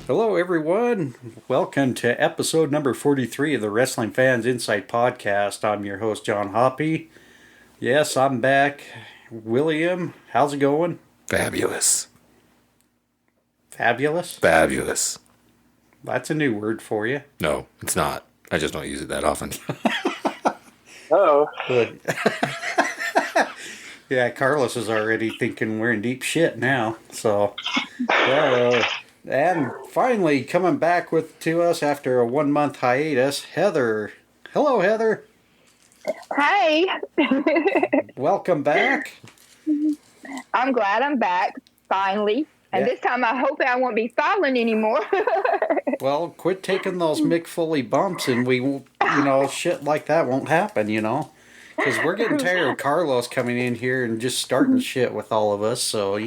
Hello, everyone. Welcome to episode number 43 of the Wrestling Fans Insight Podcast. I'm your host, John Hoppy. Yes, I'm back. William, how's it going? Fabulous. Fabulous? Fabulous. That's a new word for you. No, it's not. I just don't use it that often. Oh. Good. Yeah, Carlos is already thinking we're in deep shit now. So, and finally coming back to us after a 1 month hiatus, Heather. Hello, Heather. Hi. Welcome back. I'm glad I'm back, finally. And this time I hope I won't be falling anymore. Well, quit taking those Mick Foley bumps and we won't, shit like that won't happen, Because we're getting tired of Carlos coming in here and just starting shit with all of us, so,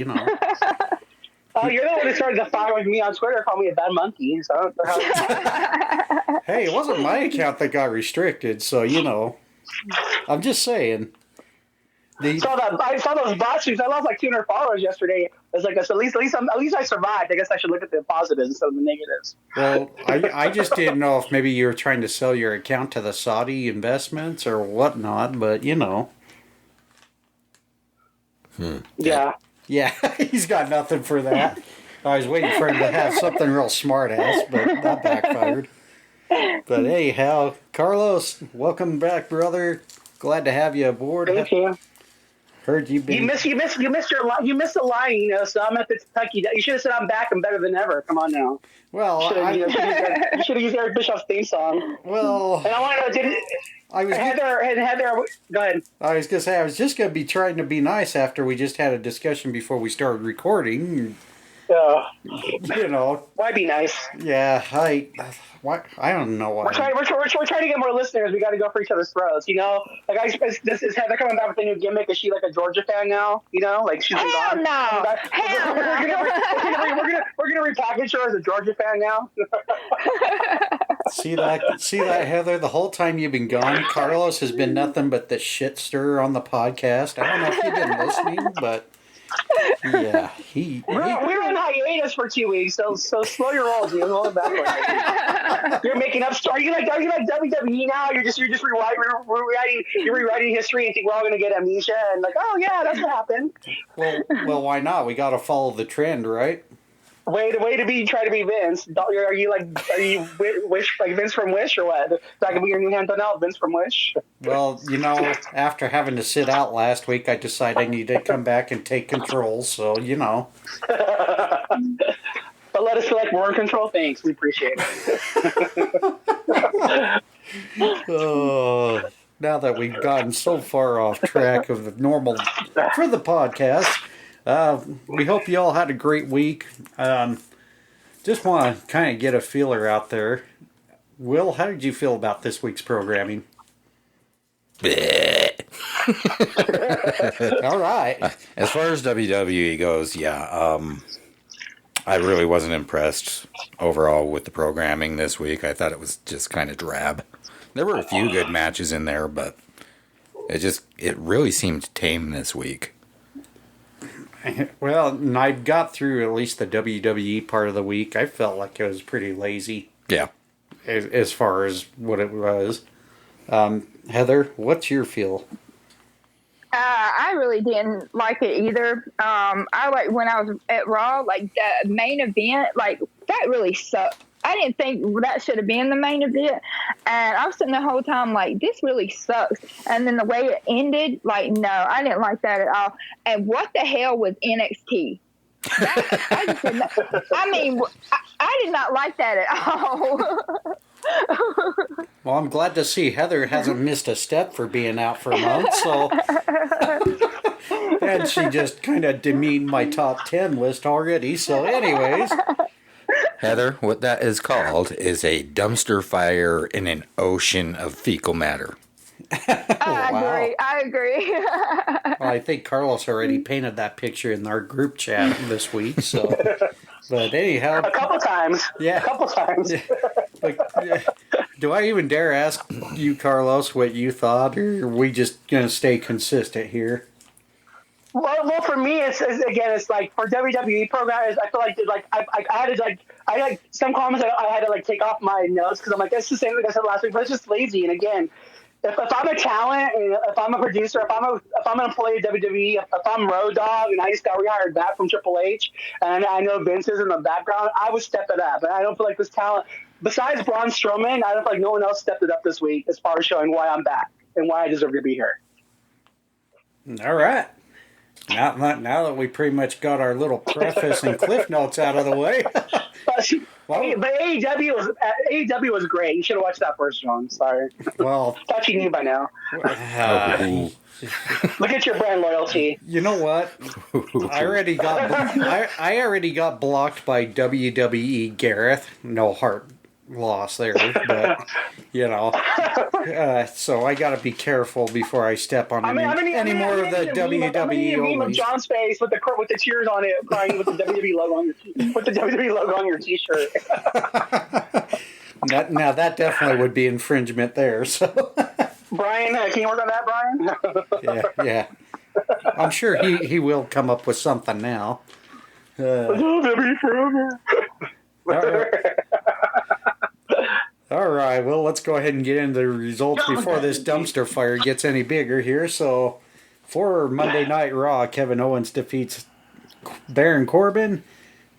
Oh, you're the one who started the fire with me on Twitter, called me a bad monkey, so I don't know how... Hey, it wasn't my account that got restricted, so, I'm just saying. I saw those bot streams. I lost like 200 followers yesterday. I was like, so at least I survived. I guess I should look at the positives instead of the negatives. Well, I just didn't know if maybe you were trying to sell your account to the Saudi investments or whatnot, but Yeah. Yeah, he's got nothing for that. I was waiting for him to have something real smart-ass, but that backfired. But anyhow, Carlos, welcome back, brother. Glad to have you aboard. Thank you. Heard you've been... You missed the line, so I'm at the Kentucky. You should have said I'm back and better than ever. Come on now. Well, you should have used Eric Bischoff's theme song. Well, and I want to know, Heather, go ahead. I was going to say, I was just going to be trying to be nice after we just had a discussion before we started recording. Why be nice? Yeah, I don't know why. We're trying to get more listeners. We got to go for each other's throats, Like, this is Heather coming back with a new gimmick. Is she like a Georgia fan now? Like she's been gone. No. Hell no. We're gonna repackage her as a Georgia fan now. See that, Heather? The whole time you've been gone, Carlos has been nothing but the shit stirrer on the podcast. I don't know if you've been listening, but yeah, we were on hiatus for 2 weeks, so slow your roll, dude. Hold it back. You're making up stories. Are you like WWE now? You're just rewriting history and think we're all gonna get amnesia and like, oh yeah, that's what happened. Well, why not? We got to follow the trend, right? Way to try to be Vince. Are you Wish like Vince from Wish or what? That could be your new handle now, Vince from Wish. Well, after having to sit out last week, I decided I need to come back and take control. So But let us feel like we're in control. Thanks, we appreciate it. Oh, now that we've gotten so far off track of the normal for the podcast. We hope you all had a great week. Just want to kind of get a feeler out there. Will, how did you feel about this week's programming? All right. As far as WWE goes, yeah, I really wasn't impressed overall with the programming this week. I thought it was just kind of drab. There were a few good matches in there, but it really seemed tame this week. Well, and I got through at least the WWE part of the week. I felt like it was pretty lazy. Yeah. As far as what it was. Heather, what's your feel? I really didn't like it either. I like when I was at Raw, like the main event, like that really sucked. I didn't think that should have been the main event. And I was sitting the whole time like, this really sucks. And then the way it ended, like, no, I didn't like that at all. And what the hell was NXT? I did not like that at all. Well, I'm glad to see Heather hasn't missed a step for being out for a month. So, and she just kind of demeaned my top 10 list already. So anyways... Heather, what that is called is a dumpster fire in an ocean of fecal matter. I agree. Well, I think Carlos already painted that picture in our group chat this week. So, but anyhow, a couple times. Yeah, a couple times. Do I even dare ask you, Carlos, what you thought, or are we just gonna stay consistent here? Well, for me, it's like for WWE programs. I feel like I had to I had some comments I had to take off my notes because I'm like, that's the same thing I said last week, but it's just lazy. And again, if I'm a talent, and if I'm a producer, if I'm an employee of WWE, if I'm Road Dogg and I just got rehired back from Triple H, and I know Vince is in the background, I would step it up. And I don't feel like this talent, besides Braun Strowman, I don't feel like no one else stepped it up this week as far as showing why I'm back and why I deserve to be here. All right. Now that we pretty much got our little preface and cliff notes out of the way. But AEW was great. You should have watched that first, John. Sorry. Well, thought you knew by now. Look at your brand loyalty. You know what? I already got blocked by WWE Gareth. No heart loss there, but so I got to be careful before I step on any more of the WWE. Meme of John's face with the tears on it, crying with the WWE logo on your T-shirt. Now that definitely would be infringement there. So, Brian, can you work on that, Brian? yeah. I'm sure he will come up with something now. WWE forever. All right, well, let's go ahead and get into the results before this dumpster fire gets any bigger here. So, for Monday Night Raw, Kevin Owens defeats Baron Corbin,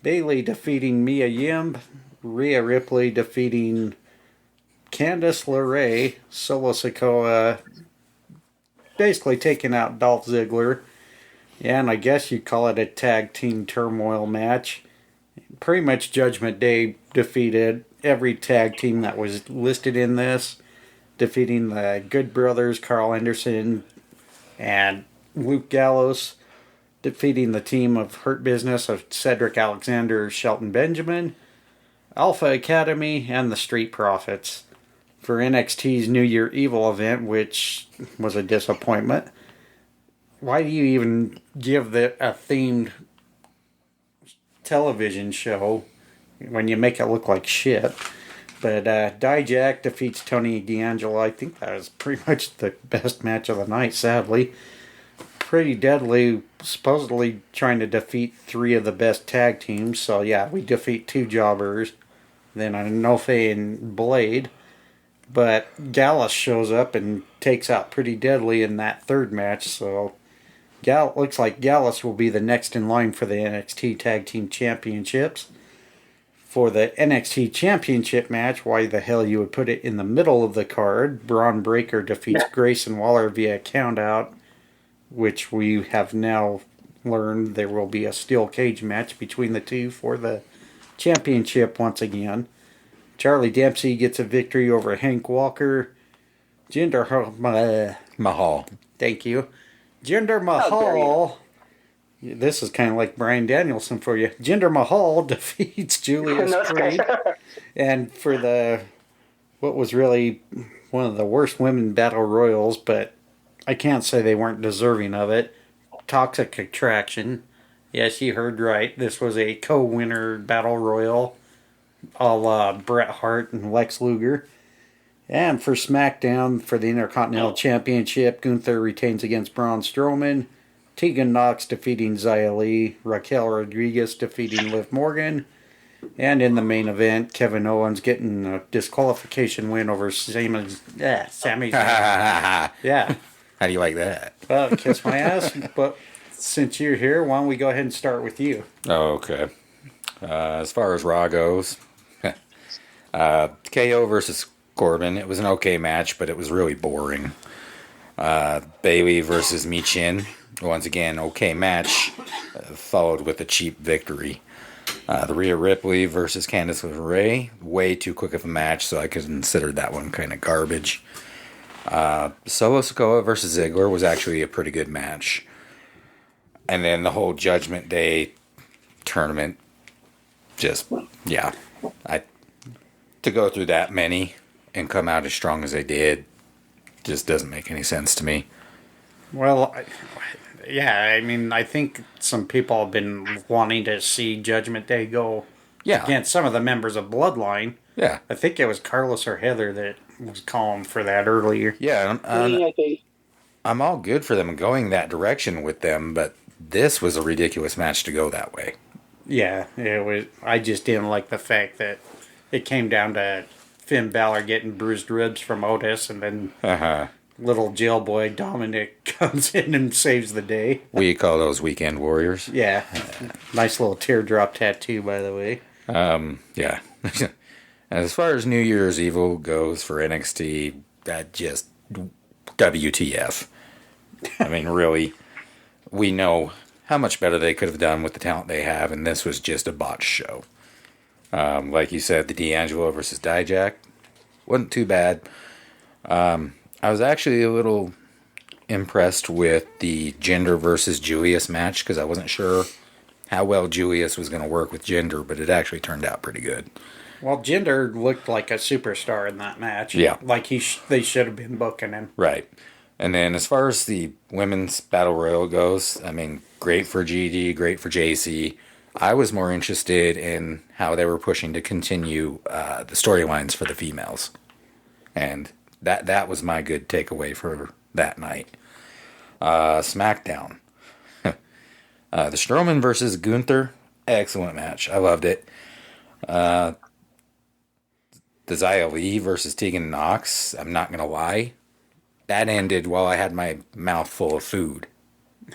Bayley defeating Mia Yim, Rhea Ripley defeating Candice LeRae, Solo Sikoa basically taking out Dolph Ziggler, and I guess you'd call it a tag team turmoil match. Pretty much Judgment Day defeated every tag team that was listed in this, defeating the Good Brothers, Carl Anderson and Luke Gallows, defeating the team of Hurt Business of Cedric Alexander, Shelton Benjamin, Alpha Academy, and the Street Profits for NXT's New Year Evil event, which was a disappointment. Why do you even give a themed television show when you make it look like shit? But Dijak defeats Tony D'Angelo. I think that was pretty much the best match of the night, sadly. Pretty Deadly supposedly trying to defeat 3 of the best tag teams. So yeah, we defeat 2 jobbers. Then Anofe and Blade. But Gallus shows up and takes out Pretty Deadly in that 3rd match. So looks like Gallus will be the next in line for the NXT Tag Team Championships. For the NXT Championship match, why the hell you would put it in the middle of the card, Braun Breaker defeats Grayson Waller via countout, which we have now learned there will be a steel cage match between the two for the championship once again. Charlie Dempsey gets a victory over Hank Walker. Jinder Mahal. Thank you. Jinder Mahal. This is kind of like Bryan Danielson for you. Jinder Mahal defeats Julius Creed. And for what was really one of the worst women battle royals, but I can't say they weren't deserving of it. Toxic Attraction. Yes, you heard right. This was a co-winner battle royal, a la Bret Hart and Lex Luger. And for SmackDown, for the Intercontinental Championship, Gunther retains against Braun Strowman. Tegan Nox defeating Xia Li. Raquel Rodriguez defeating Liv Morgan. And in the main event, Kevin Owens getting a disqualification win over Sami Zayn. Yeah. How do you like that? Well, kiss my ass. But since you're here, why don't we go ahead and start with you? Oh, okay. As far as Raw goes, KO versus Corbin. It was an okay match, but it was really boring. Bayley versus Michin. Once again, okay match, followed with a cheap victory. The Rhea Ripley versus Candice LeRae. Way too quick of a match, so I considered that one kind of garbage. Solo Sikoa versus Ziggler was actually a pretty good match. And then the whole Judgment Day tournament, just, yeah. To go through that many and come out as strong as they did just doesn't make any sense to me. Well, I mean, I think some people have been wanting to see Judgment Day go against some of the members of Bloodline. Yeah. I think it was Carlos or Heather that was calling for that earlier. Yeah, I'm all good for them going that direction with them, but this was a ridiculous match to go that way. Yeah, it was. I just didn't like the fact that it came down to Finn Balor getting bruised ribs from Otis, and then little jailboy Dominic comes in and saves the day. We call those weekend warriors. Yeah, nice little teardrop tattoo, by the way. Yeah. As far as New Year's Evil goes for NXT, that just WTF. I mean, really, we know how much better they could have done with the talent they have, and this was just a botch show. Like you said, the D'Angelo versus Dijak wasn't too bad. I was actually a little impressed with the Jinder versus Julius match, because I wasn't sure how well Julius was going to work with Jinder, but it actually turned out pretty good. Well, Jinder looked like a superstar in that match. Yeah. Like they should have been booking him. Right. And then as far as the women's battle royal goes, I mean, great for GD, great for JC. I was more interested in how they were pushing to continue the storylines for the females. And that was my good takeaway for that night. SmackDown. The Strowman versus Gunther, excellent match. I loved it. The Xia Li versus Tegan Nox, I'm not going to lie, that ended while I had my mouth full of food.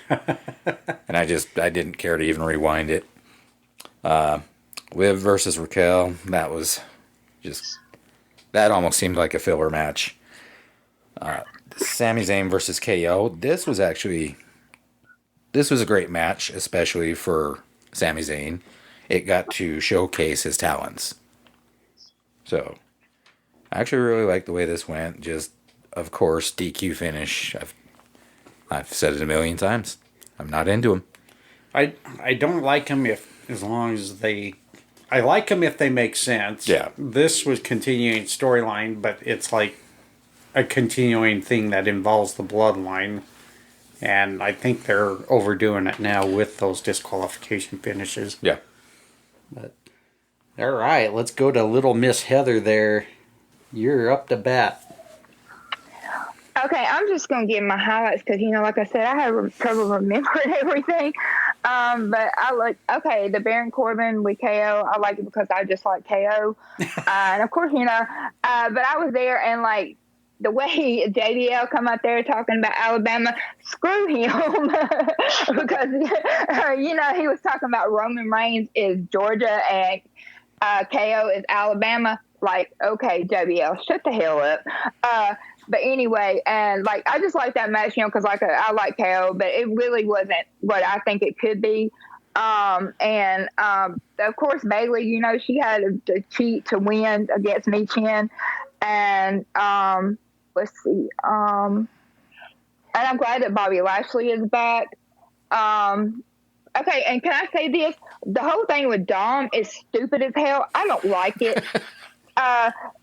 And I didn't care to even rewind it. Liv versus Raquel, that almost seemed like a filler match. Sami Zayn versus KO, this was a great match, especially for Sami Zayn. It got to showcase his talents. So, I actually really like the way this went. Just, of course, DQ finish. I've said it a million times. I'm not into him. I don't like him I like him if they make sense. Yeah. This was continuing storyline, but it's like a continuing thing that involves the bloodline. And I think they're overdoing it now with those disqualification finishes. Yeah. But all right, let's go to Little Miss Heather there. You're up to bat. Okay, I'm just going to give my highlights because, like I said, I have trouble remembering everything. But I the Baron Corbin with KO. I like it because I just like KO. And, of course, but I was there and, the way JBL come out there talking about Alabama, screw him. Because, he was talking about Roman Reigns is Georgia and KO is Alabama. Okay, JBL, shut the hell up. But anyway, and I just like that match, because I like KO, but it really wasn't what I think it could be. Of course, Bayley, she had to cheat to win against Michin. And let's see. And I'm glad that Bobby Lashley is back. Okay, and can I say this? The whole thing with Dom is stupid as hell. I don't like it.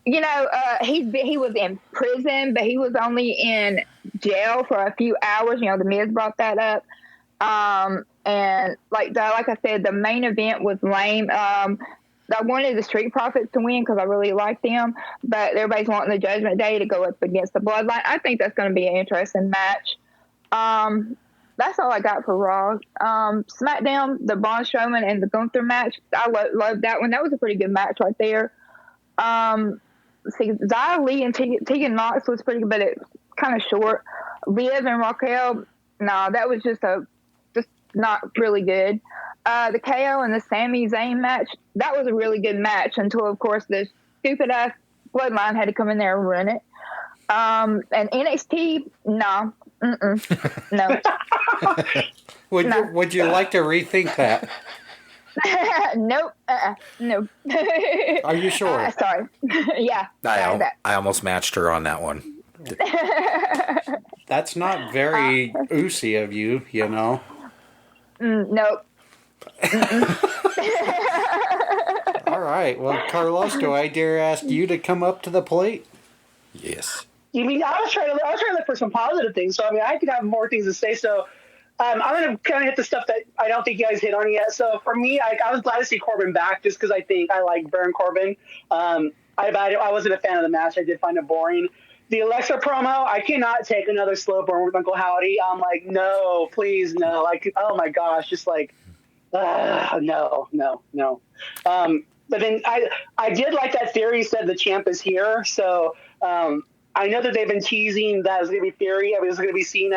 He was in prison, but he was only in jail for a few hours. The Miz brought that up. And like I said, the main event was lame. I wanted the Street Profits to win because I really liked them, but everybody's wanting the Judgment Day to go up against the Bloodline. I think that's going to be an interesting match. That's all I got for Raw. SmackDown, the Braun Strowman and the Gunther match. I loved that one. That was a pretty good match right there. Xia Li and Tegan Nox was pretty good, but it's kind of short. Liv and Raquel, no, that was just not really good. The KO and the Sami Zayn match, that was a really good match until, of course, the stupid ass Bloodline had to come in there and run it. And NXT, no. No. Would you like to rethink that? Nope. No. Are you sure? Sorry. Yeah. I almost matched her on that one. That's not very oozy of you, Nope. All right. Well, Carlos, do I dare ask you to come up to the plate? Yes. You mean I was trying to look for some positive things, so I could have more things to say. So I'm going to kind of hit the stuff that I don't think you guys hit on yet. So for me, I was glad to see Corbin back just because I think I like Baron Corbin. I wasn't a fan of the match. I did find it boring. The Alexa promo, I cannot take another slow burn with Uncle Howdy. I'm like, no, please, no. Like, oh my gosh, just like, no. But then I did like that Theory said the champ is here. So I know that they've been teasing that it was going to be Theory. I mean, it was going to be Cena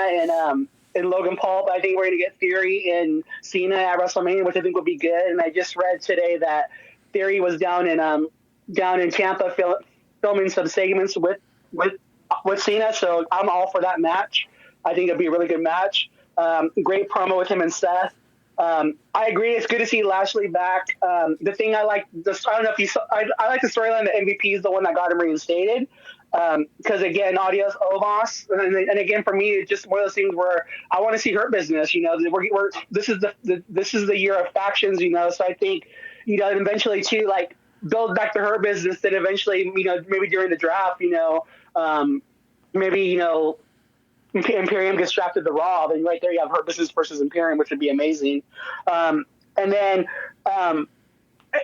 and Logan Paul, but I think we're going to get Theory and Cena at WrestleMania, which I think would be good. And I just read today that Theory was down in Tampa filming some segments with Cena, so I'm all for that match. I think it'd be a really good match. Great promo with him and Seth. I agree. It's good to see Lashley back. The thing I like, I don't know if you saw, I like the storyline that MVP is the one that got him reinstated. Because again, Adios Omos, and again for me, it's just one of those things where I want to see Hurt Business. You know, this is the year of factions. You know, so I think eventually too, like build back the Hurt Business. Then eventually, maybe during the draft, maybe Imperium gets drafted to Raw, then right there you have Hurt Business versus Imperium, which would be amazing. And then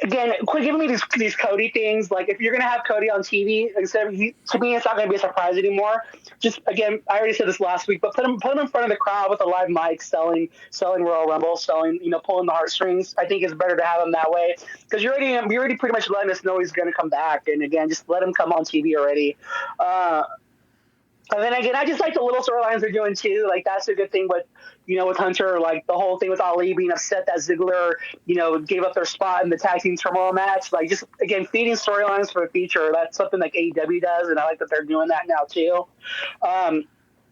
again, quit giving me these Cody things. Like if you're gonna have Cody on TV, to me it's not gonna be a surprise anymore. Just again, I already said this last week, but put him in front of the crowd with a live mic, selling Royal Rumble, pulling the heartstrings. I think it's better to have him that way because you're already pretty much letting us know he's gonna come back. And again, just let him come on TV already. And then again, I just like the little storylines they're doing too. Like that's a good thing with Hunter, like the whole thing with Ali being upset that Ziggler, gave up their spot in the tag team turmoil match. Like just again, feeding storylines for the future. That's something like AEW does, and I like that they're doing that now too.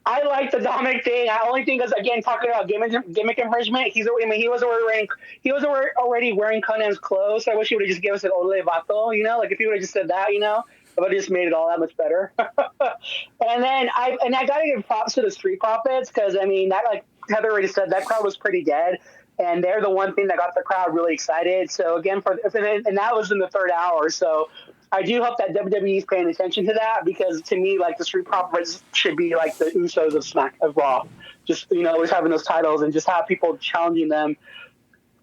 I like the Dominic thing. I only think is again talking about gimmick infringement. He was already wearing Conan's clothes. So I wish he would have just given us an Ole Vato. Like if he would have just said that, but it just made it all that much better. And then I got to give props to the Street Profits because, that like Heather already said, that crowd was pretty dead. And they're the one thing that got the crowd really excited. So, again, and that was in the third hour. So I do hope that WWE is paying attention to that because, to me, like the Street Profits should be like the Usos of Raw. Just, always having those titles and just have people challenging them.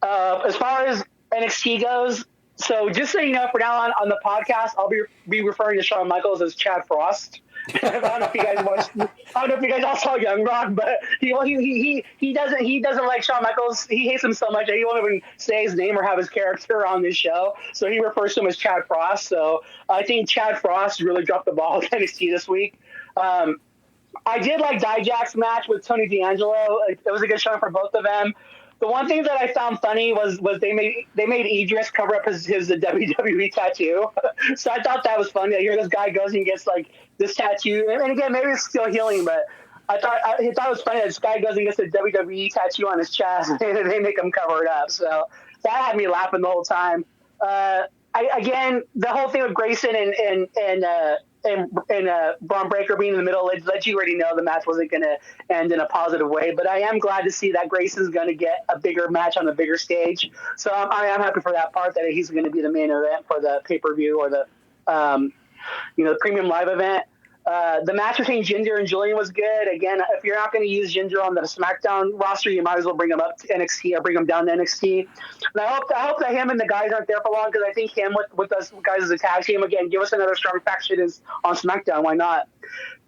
As far as NXT goes, so just so you know, for now on the podcast, I'll be referring to Shawn Michaels as Chad Frost. I don't know if you guys watched. I don't know if you guys all saw Young Rock, but he doesn't like Shawn Michaels. He hates him so much that he won't even say his name or have his character on this show. So he refers to him as Chad Frost. So I think Chad Frost really dropped the ball at NXT this week. I did like Dijak's match with Tony D'Angelo. It was a good show for both of them. The one thing that I found funny was they made Idris cover up his WWE tattoo. So I thought that was funny. Here this guy goes and gets like this tattoo, and again maybe it's still healing, but I thought it was funny that this guy goes and gets a WWE tattoo on his chest, and they make him cover it up. So that had me laughing the whole time. Again, the whole thing with Grayson and Braun Breaker being in the middle, let you already know the match wasn't going to end in a positive way. But I am glad to see that Grayson's going to get a bigger match on the bigger stage. So I am happy for that part, that he's going to be the main event for the pay-per-view or the premium live event. The match between Jinder and Julian was good. Again, if you're not going to use Jinder on the SmackDown roster, you might as well bring him up to NXT or bring him down to NXT. And I hope that him and the guys aren't there for long, because I think him with us guys as a tag team, again, give us another strong faction on SmackDown. Why not?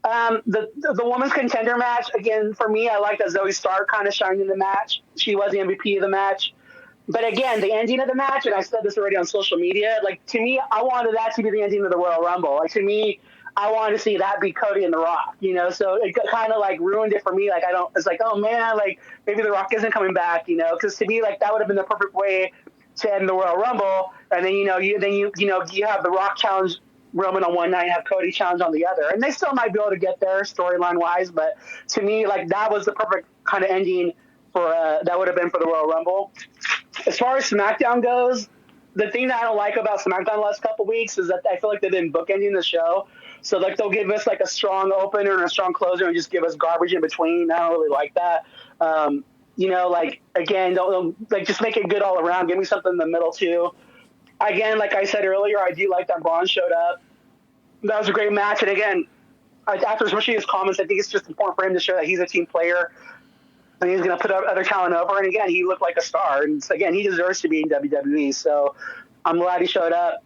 The women's contender match, again, for me, I like that Zoe Stark kind of shined in the match. She was the MVP of the match. But again, the ending of the match, and I said this already on social media, like, to me, I wanted that to be the ending of the Royal Rumble. Like, to me, I wanted to see that be Cody and The Rock, so it kind of like ruined it for me. Like, it's like, oh man, like maybe The Rock isn't coming back, because to me, like, that would have been the perfect way to end the Royal Rumble. And then, you have The Rock challenge Roman on one night and have Cody challenge on the other. And they still might be able to get there storyline wise. But to me, like, that was the perfect kind of ending for, that would have been for the Royal Rumble. As far as SmackDown goes, the thing that I don't like about SmackDown the last couple weeks is that I feel like they've been bookending the show. So, like, they'll give us, like, a strong opener and a strong closer and just give us garbage in between. I don't really like that. Again, don't just make it good all around. Give me something in the middle, too. Again, like I said earlier, I do like that Braun showed up. That was a great match. And, again, after especially his comments, I think it's just important for him to show that he's a team player and he's going to put other talent over. And, again, he looked like a star. And, again, he deserves to be in WWE. So I'm glad he showed up.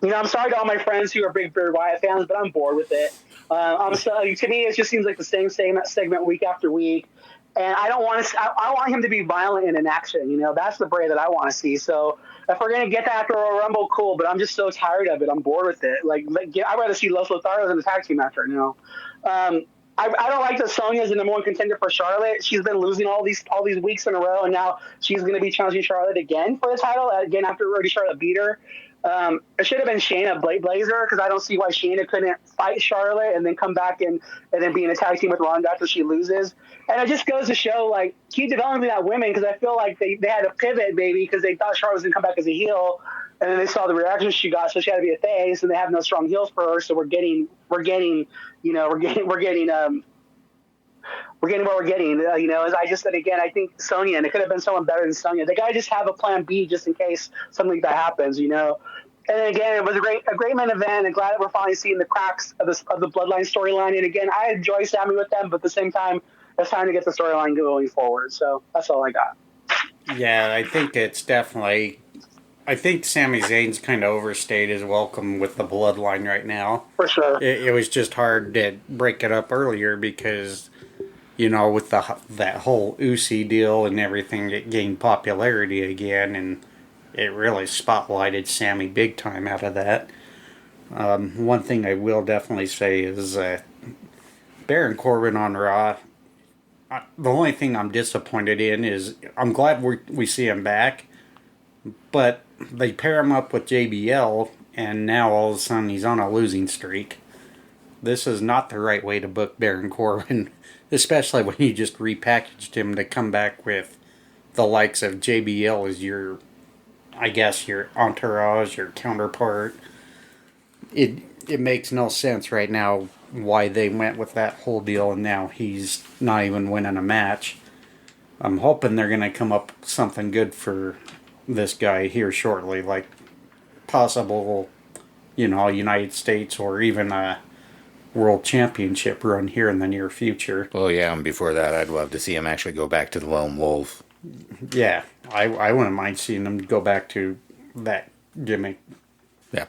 I'm sorry to all my friends who are big Bray Wyatt fans, but I'm bored with it. To me, it just seems like the same segment week after week, and I don't want to. I want him to be violent and in action. That's the Bray that I want to see. So if we're gonna get that after Royal Rumble, cool. But I'm just so tired of it. I'm bored with it. I'd rather see Los Lotharos in the tag team match right now. I don't like that Sonya's the number one contender for Charlotte. She's been losing all these weeks in a row, and now she's going to be challenging Charlotte again for the title again after already Charlotte beat her. It should have been Shayna Blazer because I don't see why Shayna couldn't fight Charlotte and then come back and then be in a tag team with Ronda after she loses. And it just goes to show, keep developing that women because I feel like they had to pivot maybe because they thought Charlotte was going to come back as a heel. And then they saw the reaction she got, so she had to be a face, and they have no strong heels for her. So we're getting what we're getting. As I just said again, I think Sonya, and it could have been someone better than Sonya. They gotta just have a plan B just in case something like that happens. And then again, it was a great main event, and glad that we're finally seeing the cracks of the Bloodline storyline. And again, I enjoy Sammy with them, but at the same time, it's time to get the storyline going forward. So that's all I got. Yeah, I think it's definitely. I think Sami Zayn's kind of overstayed his welcome with the Bloodline right now. For sure. It was just hard to break it up earlier because, with that whole Usi deal and everything, it gained popularity again, and it really spotlighted Sami big time out of that. One thing I will definitely say is Baron Corbin on Raw. The only thing I'm disappointed in is I'm glad we see him back, but they pair him up with JBL, and now all of a sudden he's on a losing streak. This is not the right way to book Baron Corbin, especially when you just repackaged him to come back with the likes of JBL as your entourage, your counterpart. It makes no sense right now why they went with that whole deal, and now he's not even winning a match. I'm hoping they're going to come up with something good for this guy here shortly, like possible, United States or even a World Championship run here in the near future. Well, yeah, and before that, I'd love to see him actually go back to the Lone Wolf. Yeah, I wouldn't mind seeing him go back to that gimmick. Yeah.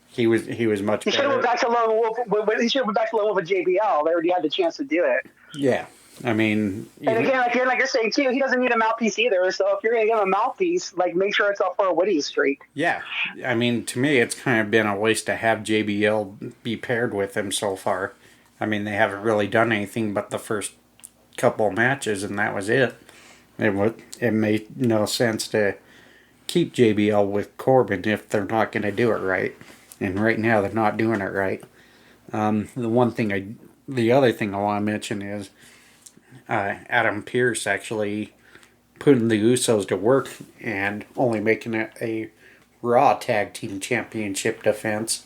He was much better. He should have went back to Lone Wolf. He should have went back to Lone Wolf with JBL. They already had the chance to do it. Yeah. I mean, and again, like you're saying too, he doesn't need a mouthpiece either. So if you're going to give him a mouthpiece, make sure it's up for a Woody streak. Yeah, I mean, to me, it's kind of been a waste to have JBL be paired with him so far. I mean, they haven't really done anything but the first couple matches, and that was it. It made no sense to keep JBL with Corbin if they're not going to do it right. And right now, they're not doing it right. The other thing I want to mention is Adam Pearce actually putting the Usos to work and only making it a Raw Tag Team Championship defense,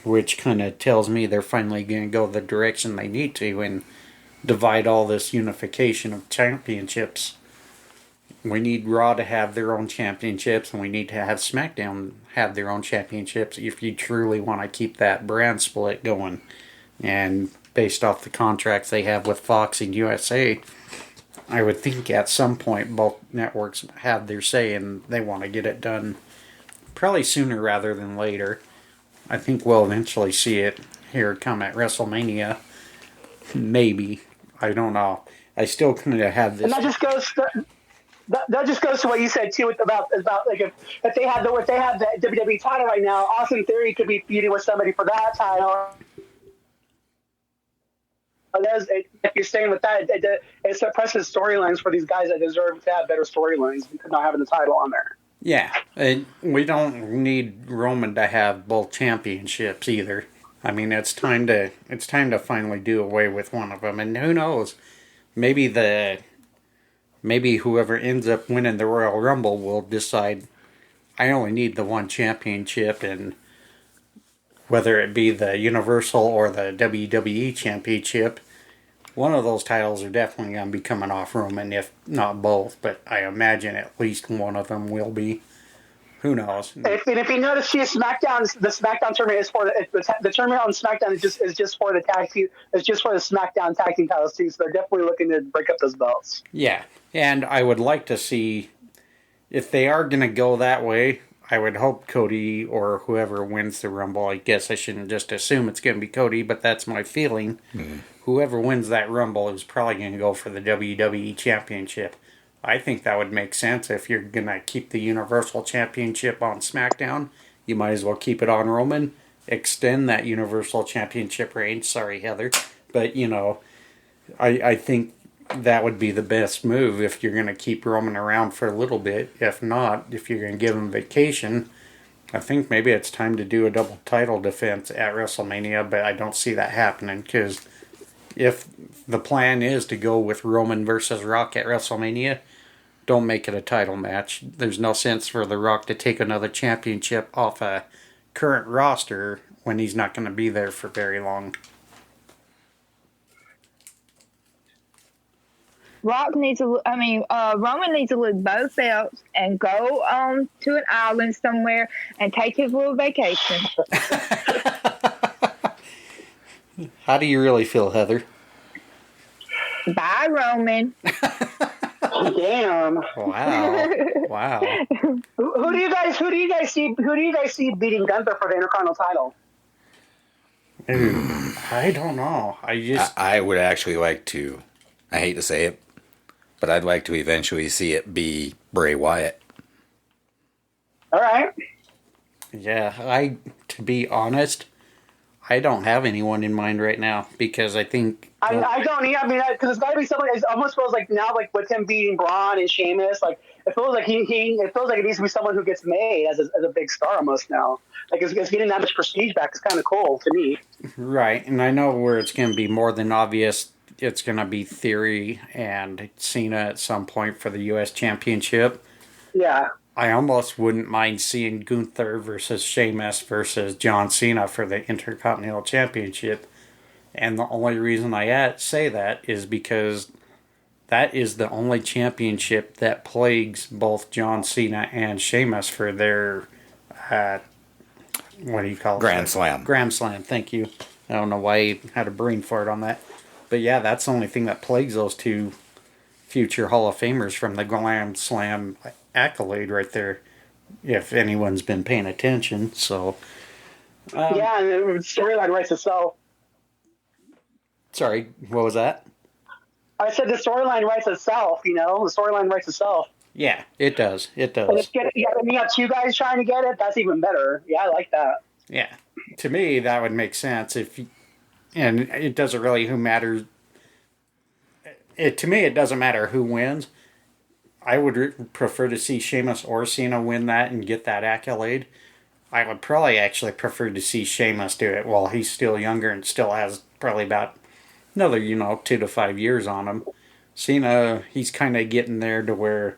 which kind of tells me they're finally going to go the direction they need to and divide all this unification of championships. We need Raw to have their own championships, and we need to have SmackDown have their own championships if you truly want to keep that brand split going. And based off the contracts they have with Fox and USA, I would think at some point both networks have their say and they want to get it done probably sooner rather than later. I think we'll eventually see it here come at WrestleMania. Maybe. I don't know. I still kind of have this. And that just goes to what you said too about if they had the WWE title right now, Austin Theory could be feuding with somebody for that title. If you're staying with that, it suppresses storylines for these guys that deserve to have better storylines because not having the title on there. Yeah, we don't need Roman to have both championships either. I mean, it's time to finally do away with one of them, and who knows, maybe whoever ends up winning the Royal Rumble will decide I only need the one championship, and whether it be the Universal or the WWE Championship, one of those titles are definitely going to be coming off Roman, if not both, but I imagine at least one of them will be. Who knows? If you notice, the SmackDown tournament is for the tournament on SmackDown is just for the tag team. It's just for the SmackDown tag team titles too. So they're definitely looking to break up those belts. Yeah, and I would like to see if they are going to go that way. I would hope Cody or whoever wins the Rumble. I guess I shouldn't just assume it's going to be Cody, but that's my feeling. Whoever wins that Rumble is probably going to go for the WWE Championship. I think that would make sense if you're going to keep the Universal Championship on SmackDown. You might as well keep it on Roman. Extend that Universal Championship reign. Sorry, Heather. But, I think that would be the best move if you're going to keep Roman around for a little bit. If not, if you're going to give him vacation, I think maybe it's time to do a double title defense at WrestleMania, but I don't see that happening because if the plan is to go with Roman versus Rock at WrestleMania, don't make it a title match. There's no sense for The Rock to take another championship off a current roster when he's not going to be there for very long. Roman needs to lose both belts and go to an island somewhere and take his little vacation. How do you really feel, Heather? Bye, Roman. Damn. Wow. Who do you guys see beating Gunther for the Intercontinental title? I don't know. I would actually like to, I hate to say it, but I'd like to eventually see it be Bray Wyatt. All right. Yeah, to be honest, I don't have anyone in mind right now because I think I don't need. I mean, because it's got to be someone. It almost feels like now, like with him beating Braun and Sheamus, like it feels like it feels like it needs to be someone who gets made as a big star almost now. Like it's getting that much prestige back. It's kind of cool to me. Right, and I know where it's going to be more than obvious. It's going to be Theory and Cena at some point for the U.S. Championship. Yeah. I almost wouldn't mind seeing Gunther versus Sheamus versus John Cena for the Intercontinental Championship. And the only reason I say that is because that is the only championship that plagues both John Cena and Sheamus for their, what do you call it? Grand Slam. Grand Slam, thank you. I don't know why I had a brain fart on that. But yeah, that's the only thing that plagues those two future Hall of Famers from the Grand Slam accolade right there, if anyone's been paying attention. So yeah, and the storyline writes itself. Sorry, what was that? I said the storyline writes itself. The storyline writes itself. Yeah, it does. It And does. you have two guys trying to get it. That's even better. Yeah, I like that. Yeah, to me that would make sense and it doesn't really matter. To me, it doesn't matter who wins. I would prefer to see Sheamus or Cena win that and get that accolade. I would probably actually prefer to see Sheamus do it while he's still younger and still has probably about another, 2 to 5 years on him. Cena, he's kind of getting there to where,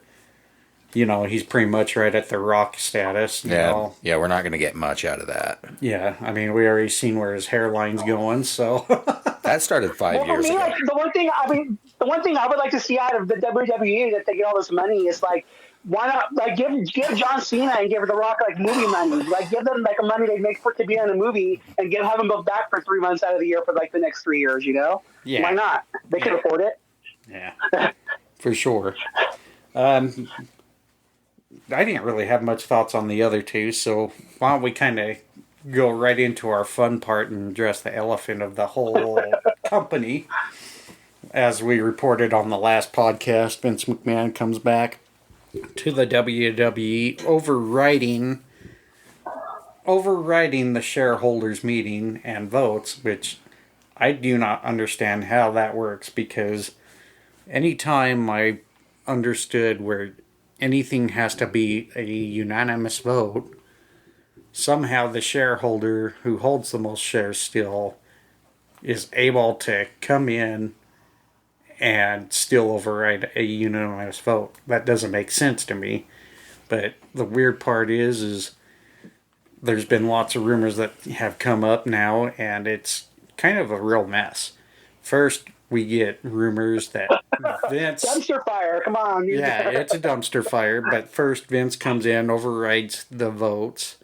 he's pretty much right at the Rock status. Yeah, we're not going to get much out of that. Yeah, I mean, we already seen where his hairline's going, so... That started 5 years ago. Like, the one thing I would like to see out of the WWE that they get all this money is like, why not like give John Cena and give The Rock like movie money, like give them like a money they make to be in a movie and have them both back for 3 months out of the year for like the next 3 years. Yeah. Why not? They can afford it. Yeah, for sure. I didn't really have much thoughts on the other two, so why don't we kind of go right into our fun part and address the elephant of the whole company. As we reported on the last podcast, Vince McMahon comes back to the WWE, overriding the shareholders meeting and votes, which I do not understand how that works, because anytime I understood where anything has to be a unanimous vote, somehow the shareholder who holds the most shares still is able to come in and still override a unanimous vote. That doesn't make sense to me. But the weird part is there's been lots of rumors that have come up now, and it's kind of a real mess. First, we get rumors that Vince... Dumpster fire, come on. Yeah, it's a dumpster fire. But first, Vince comes in, overrides the votes,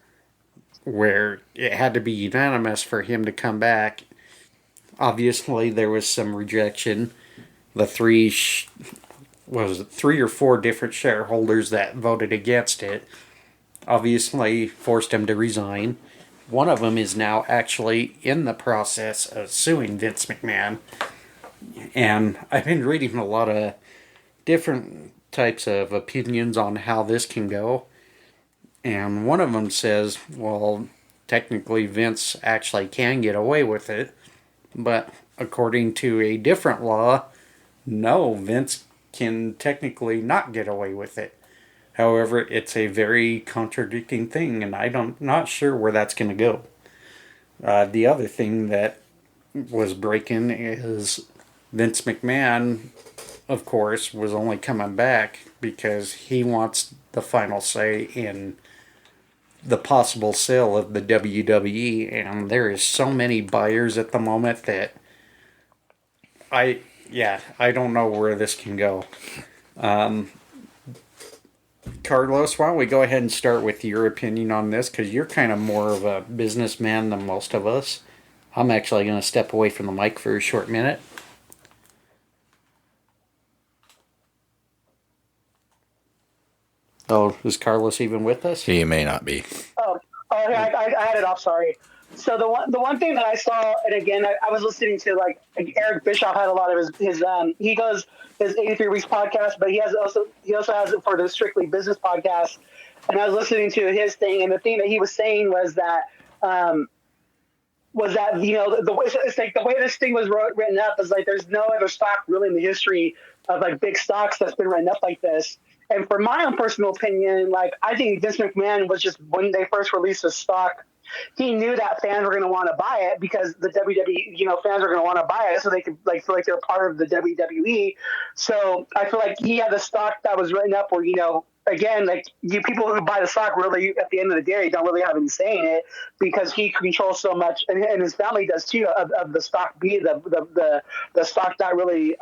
where it had to be unanimous for him to come back. Obviously, there was some rejection. The three or four different shareholders that voted against it obviously forced him to resign. One of them is now actually in the process of suing Vince McMahon. And I've been reading a lot of different types of opinions on how this can go. And one of them says, well, technically Vince actually can get away with it. But according to a different law, no, Vince can technically not get away with it. However, it's a very contradicting thing, and I'm not sure where that's going to go. The other thing that was breaking is Vince McMahon, of course, was only coming back because he wants the final say in the possible sale of the WWE, and there is so many buyers at the moment that I don't know where this can go. Carlos, why don't we go ahead and start with your opinion on this, because you're kind of more of a businessman than most of us. I'm actually going to step away from the mic for a short minute. Oh, is Carlos even with us? He may not be. Yeah, I had it off. Sorry. So the one thing that I saw, and again, I was listening to like Eric Bischoff had a lot of his he does his 83 Weeks podcast, but he also has it for the Strictly Business podcast. And I was listening to his thing, and the thing that he was saying was that the way it's like the way this thing was written up is like there's no other stock really in the history of like big stocks that's been written up like this. And for my own personal opinion, like I think Vince McMahon was just when they first released the stock, he knew that fans were going to want to buy it because the WWE, fans are going to want to buy it so they could like feel like they're part of the WWE. So I feel like he had the stock that was written up where again, like people who buy the stock really at the end of the day don't really have any say in it because he controls so much, and his family does too of the stock the stock that really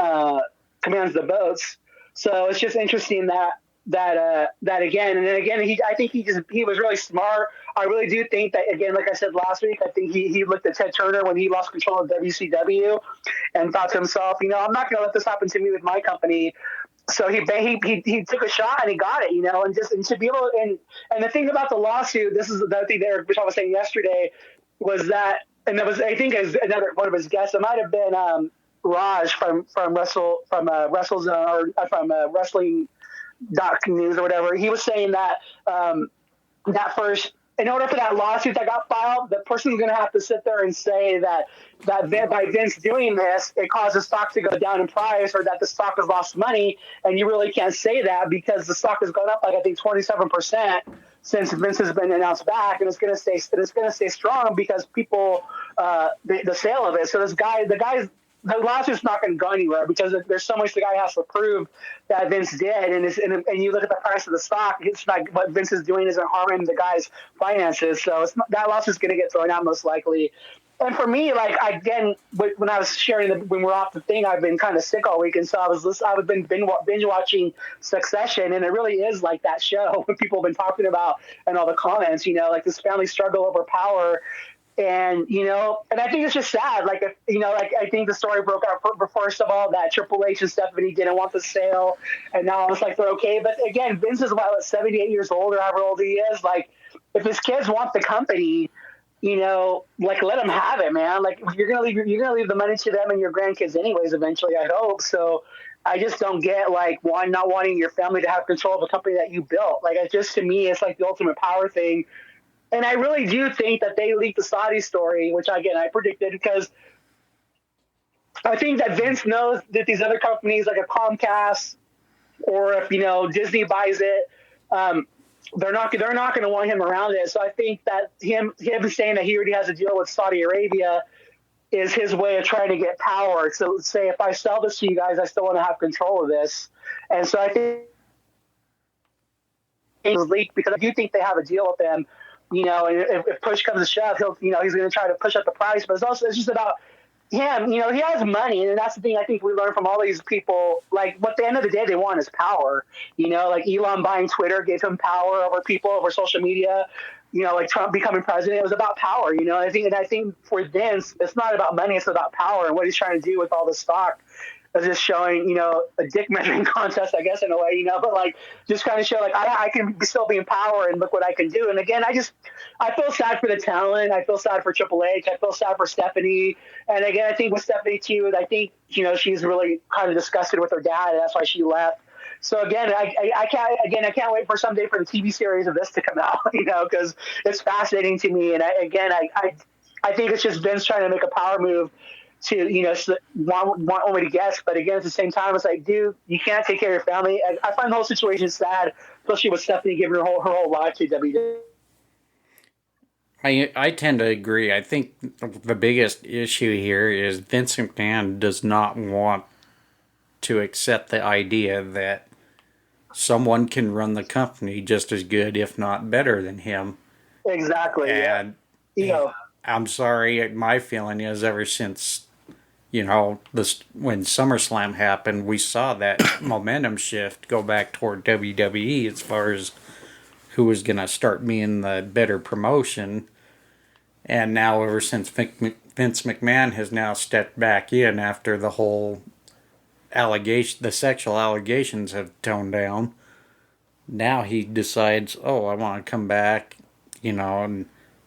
commands the votes. So it's just interesting that again, and then again, I think he was really smart. I really do think that, again, like I said last week, I think he looked at Ted Turner when he lost control of WCW and thought to himself, I'm not going to let this happen to me with my company. So he took a shot and he got it, and to be able and the thing about the lawsuit, this is the thing that Eric Bischoff was saying yesterday, was that, and that was I think as another one of his guests, it might have been Raj from WrestleZone or from Wrestling News or whatever. He was saying that that first, in order for that lawsuit that got filed, the person's going to have to sit there and say that by Vince doing this, it caused the stock to go down in price, or that the stock has lost money. And you really can't say that because the stock has gone up like I think 27% since Vince has been announced back, and it's going to stay strong because people the sale of it. So the lawsuit's not going to go anywhere because there's so much the guy has to prove that Vince did, and you look at the price of the stock, it's like what Vince is doing isn't harming the guy's finances, so that lawsuit's going to get thrown out most likely. And for me, like again, when I was sharing when we're off the thing, I've been kind of sick all week, and so I've been binge watching Succession, and it really is like that show when people have been talking about and all the comments, like this family struggle over power. And, and I think it's just sad. Like, I think the story broke out first of all that Triple H and Stephanie didn't want the sale. And now it's like, they're okay. But again, Vince is about 78 years old or however old he is. Like, if his kids want the company, like let them have it, man. Like you're going to leave the money to them and your grandkids anyways, eventually, I hope. So I just don't get like not wanting your family to have control of a company that you built. Like to me, it's like the ultimate power thing. And I really do think that they leaked the Saudi story, which, again, I predicted because I think that Vince knows that these other companies like a Comcast or if, Disney buys it, they're not going to want him around it. So I think that him saying that he already has a deal with Saudi Arabia is his way of trying to get power. So say, if I sell this to you guys, I still want to have control of this. And so I think it's leaked because I do think they have a deal with them. And if push comes to shove, he's going to try to push up the price. But it's just about him. He has money, and that's the thing I think we learned from all these people. Like, what at the end of the day they want is power. Like Elon buying Twitter gave him power over people, over social media. Like Trump becoming president, it was about power. I think for Vince, it's not about money; it's about power and what he's trying to do with all the stock. as just showing, you know, a dick measuring contest, I guess, in a way, you know, but like just kind of show like I can still be in power and look what I can do. And again, I feel sad for the talent. I feel sad for Triple H. I feel sad for Stephanie. And again, I think with Stephanie too, I think, you know, she's really kind of disgusted with her dad, and that's why she left. So again, I can't wait for someday for the TV series of this to come out, you know, because it's fascinating to me. And I think it's just Vince trying to make a power move to, you know, want only to guess. But again, at the same time, it's like, dude, you can't take care of your family. I find the whole situation sad, especially with Stephanie giving her whole life to WWE. I tend to agree. I think the biggest issue here is Vince McMahon does not want to accept the idea that someone can run the company just as good, if not better than him. Exactly. And, you know, I'm sorry, my feeling is ever since, you know, when SummerSlam happened, we saw that momentum shift go back toward WWE as far as who was going to start being the better promotion. And now ever since Vince McMahon has now stepped back in after the whole the sexual allegations have toned down, now he decides, oh, I want to come back, you know, and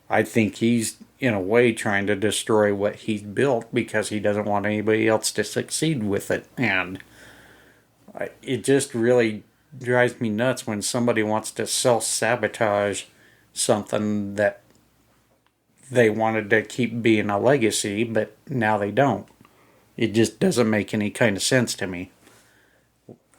I think he's in a way trying to destroy what he's built because he doesn't want anybody else to succeed with it. And it just really drives me nuts when somebody wants to self-sabotage something that they wanted to keep being a legacy, but now they don't. It just doesn't make any kind of sense to me.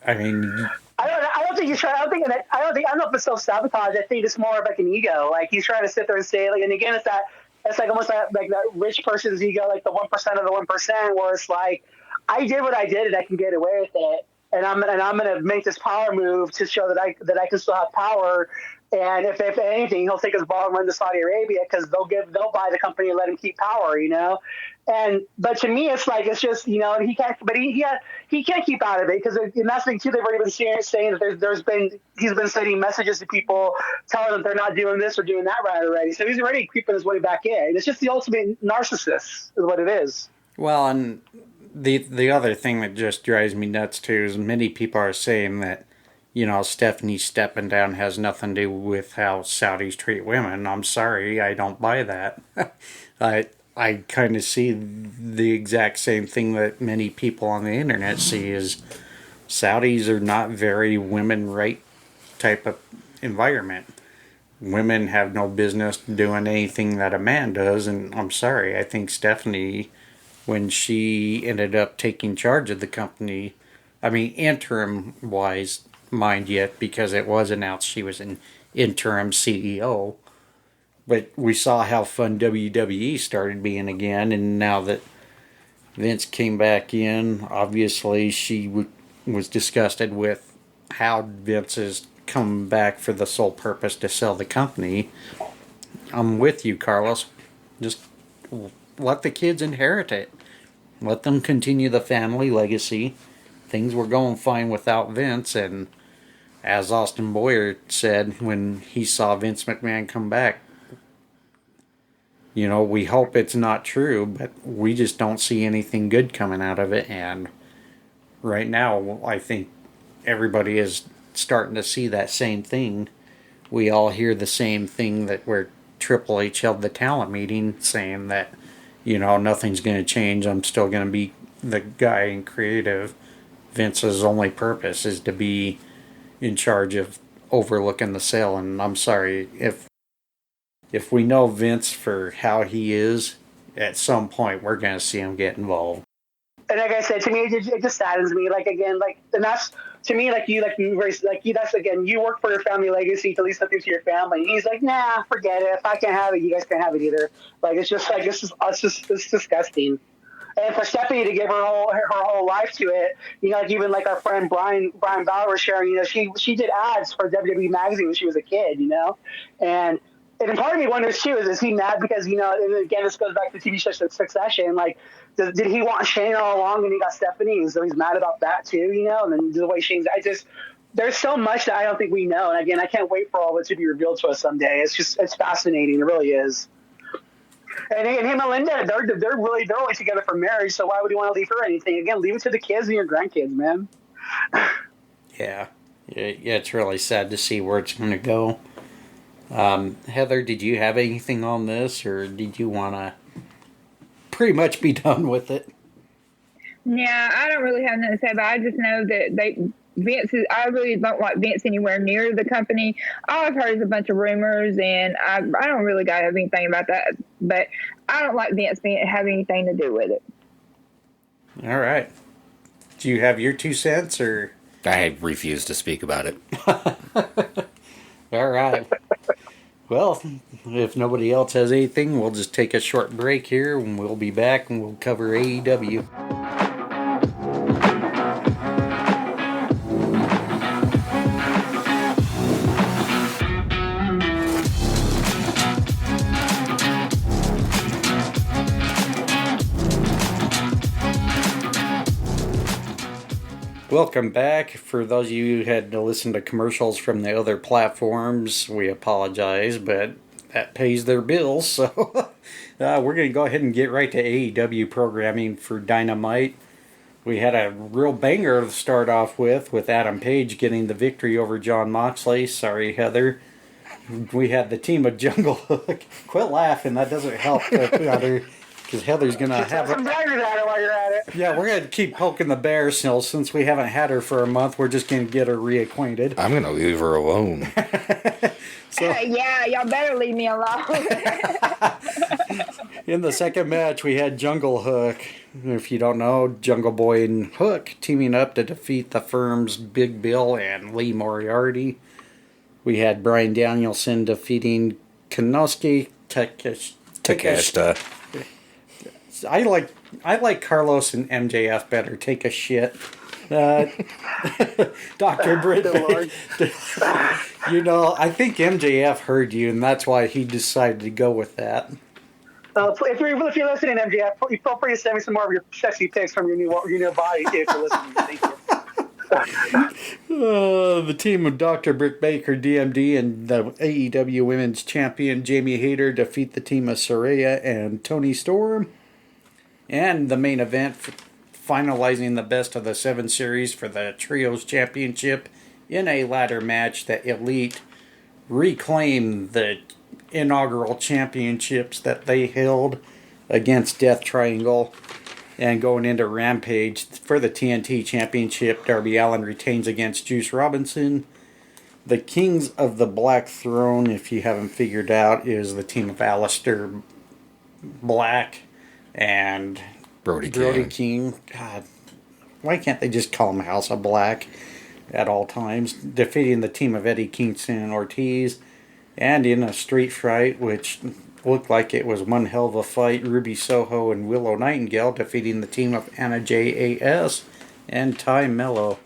I mean, I don't think he's trying. I don't know if it's self-sabotage. I think it's more of like an ego. Like he's trying to sit there and say, like, and again, it's like almost like that rich person's ego, like the 1% of the 1%, where it's like, I did what I did and I can get away with it, and I'm going to make this power move to show that I can still have power. And if anything, he'll take his ball and run to Saudi Arabia because they'll buy the company and let him keep power, you know. But to me, it's like, it's just, you know, he can't keep out of it because and that's the thing too. They've already been saying that he's been sending messages to people telling them they're not doing this or doing that right already. So he's already creeping his way back in. It's just the ultimate narcissist, is what it is. Well, and the other thing that just drives me nuts too is many people are saying that, you know, Stephanie stepping down has nothing to do with how Saudis treat women. I'm sorry, I don't buy that. I kind of see the exact same thing that many people on the internet see is Saudis are not very women right type of environment. Women have no business doing anything that a man does, and I'm sorry, I think Stephanie, when she ended up taking charge of the company, I mean interim wise, mind yet, because it was announced she was an interim CEO. But we saw how fun WWE started being again, and now that Vince came back in, obviously she was disgusted with how Vince has come back for the sole purpose to sell the company. I'm with you, Carlos. Just let the kids inherit it. Let them continue the family legacy. Things were going fine without Vince, and as Austin Boyer said when he saw Vince McMahon come back, you know, we hope it's not true, but we just don't see anything good coming out of it. And right now, I think everybody is starting to see that same thing. We all hear the same thing that where Triple H held the talent meeting saying that, you know, nothing's going to change. I'm still going to be the guy in creative. Vince's only purpose is to be in charge of overlooking the sale. And I'm sorry, if we know Vince for how he is, at some point we're going to see him get involved. And like I said, to me, it just saddens me. Like again, like, and that's to me, that's again, you work for your family legacy to leave something to your family. And he's like, nah, forget it. If I can't have it, you guys can't have it either. Like it's just like it's disgusting. And for Stephanie to give her whole life to it, you know, like even like our friend Brian Bauer was sharing, you know, she did ads for WWE magazine when she was a kid, you know, and part of me wonders too, is he mad because, you know, and again, this goes back to TV show Succession, like, did he want Shane all along and he got Stephanie, so he's mad about that too, you know, and then the way there's so much that I don't think we know, and again, I can't wait for all of it to be revealed to us someday. It's fascinating, it really is. And him and Linda, they're only together for marriage. So why would you want to leave her anything? Again, leave it to the kids and your grandkids, man. Yeah, it's really sad to see where it's going to go. Heather, did you have anything on this, or did you want to pretty much be done with it? Yeah, I don't really have nothing to say, but I just know that I really don't like Vince anywhere near the company. All I've heard is a bunch of rumors, and I don't really got anything about that. But I don't like Vince having anything to do with it. All right. Do you have your 2 cents, or? I refuse to speak about it. All right. Well, if nobody else has anything, we'll just take a short break here, and we'll be back, and we'll cover AEW. Welcome back. For those of you who had to listen to commercials from the other platforms, we apologize, but that pays their bills. So we're going to go ahead and get right to AEW programming for Dynamite. We had a real banger to start off with Adam Page getting the victory over Jon Moxley. Sorry, Heather. We had the team of Jungle Hook. Quit laughing. That doesn't help, Heather. Because Heather's going to have some daggers at it while you're at it. Yeah, we're going to keep poking the bear still. Since we haven't had her for a month, we're just going to get her reacquainted. I'm going to leave her alone. Yeah, y'all better leave me alone. In the second match, we had Jungle Hook. If you don't know, Jungle Boy and Hook teaming up to defeat the Firm's Big Bill and Lee Moriarty. We had Bryan Danielson defeating Konosuke Takeshita. I like Carlos and MJF better. Take a shit. Dr. Britt. You know, I think MJF heard you, and that's why he decided to go with that. If you're listening, MJF, feel free to send me some more of your sexy pics from your new body if you're listening. Thank you. The team of Dr. Britt Baker, DMD, and the AEW Women's Champion Jamie Hayter defeat the team of Saraya and Toni Storm. And the main event, finalizing the best of the 7 series for the Trios Championship in a ladder match. The Elite reclaim the inaugural championships that they held against Death Triangle. And going into Rampage for the TNT Championship, Darby Allin retains against Juice Robinson. The Kings of the Black Throne, if you haven't figured out, is the team of Aleister Black and Brody King. God, why can't they just call him House of Black at all times? Defeating the team of Eddie Kingston and Ortiz. And in a street fight, which looked like it was one hell of a fight, Ruby Soho and Willow Nightingale defeating the team of Anna J.A.S. and Ty Mello.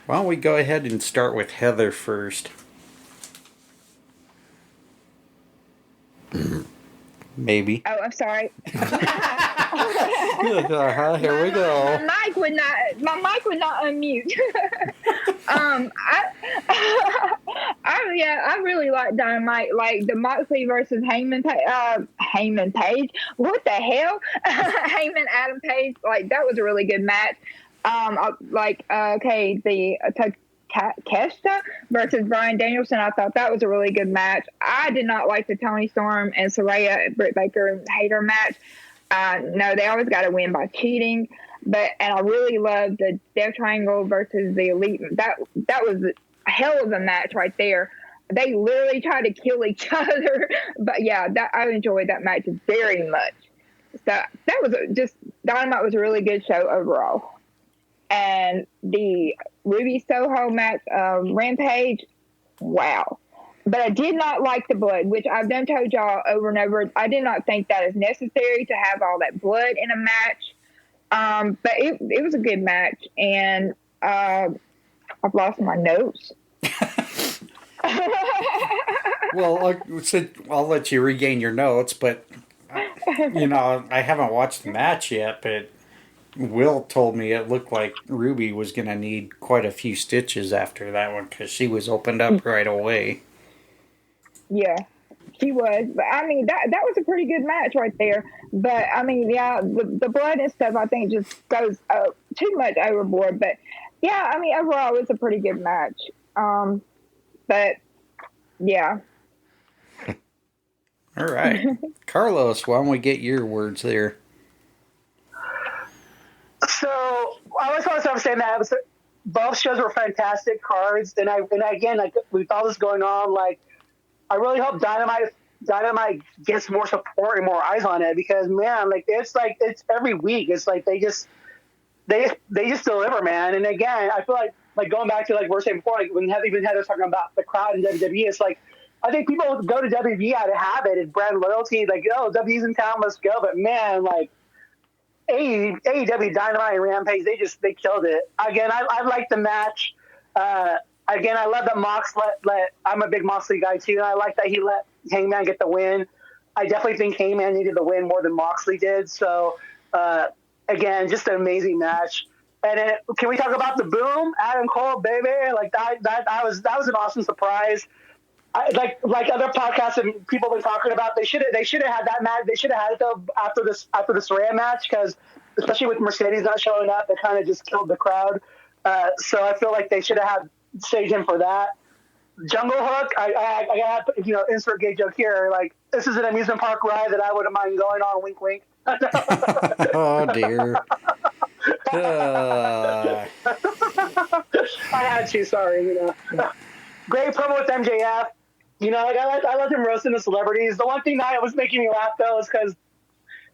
Why don't we go ahead and start with Heather first? Maybe. Oh, I'm sorry. Here we go. My mic would not unmute. I really like Dynamite, like the Moxley versus Heyman Page. What the hell? Heyman Adam Page, like that was a really good match. The Takeshita versus Bryan Danielson, I thought that was a really good match. I did not like the Toni Storm and Saraya, Britt Baker and Hayter match. No, they always got to win by cheating. And I really loved the Death Triangle versus the Elite. That was a hell of a match right there. They literally tried to kill each other. But yeah, I enjoyed that match very much. So that was Dynamite was a really good show overall. And the Ruby Soho match, Rampage, wow. But I did not like the blood, which I've done told y'all over and over. I did not think that is necessary to have all that blood in a match. But it was a good match. And I've lost my notes. Well, I'll let you regain your notes, but, I haven't watched the match yet, but Will told me it looked like Ruby was going to need quite a few stitches after that one because she was opened up right away. Yeah. She was, but I mean that was a pretty good match right there. But I mean, yeah, the blood and stuff I think just goes too much overboard. But yeah, I mean overall it was a pretty good match. But yeah. All right, Carlos, why don't we get your words there? So I was also saying that both shows were fantastic cards, and again, like with all this going on, like I really hope Dynamite gets more support and more eyes on it, because man, it's every week. It's like they just deliver, man. And again, I feel like going back to like we were saying before, like when even Heather was talking about the crowd in WWE, it's like I think people go to WWE out of habit and brand loyalty, like W's in town, let's go. But man, like AEW Dynamite and Rampage, they killed it. Again, I like the match. Again, I love that Mox let I'm a big Moxley guy too, and I like that he let Hangman get the win. I definitely think Hangman needed the win more than Moxley did. So, again, just an amazing match. And can we talk about the Boom, Adam Cole, baby? Like that was an awesome surprise. Like other podcasts and people have been talking about, they should have had that match. They should have had it though after the Saraya match, because especially with Mercedes not showing up, it kind of just killed the crowd. So I feel like they should have saved him for that. Jungle Hook, I got insert gay joke here. Like, this is an amusement park ride that I wouldn't mind going on. Wink, wink. Oh dear. I had to. Sorry. Great promo with MJF. I let him roasting the celebrities. The one thing that was making me laugh though is because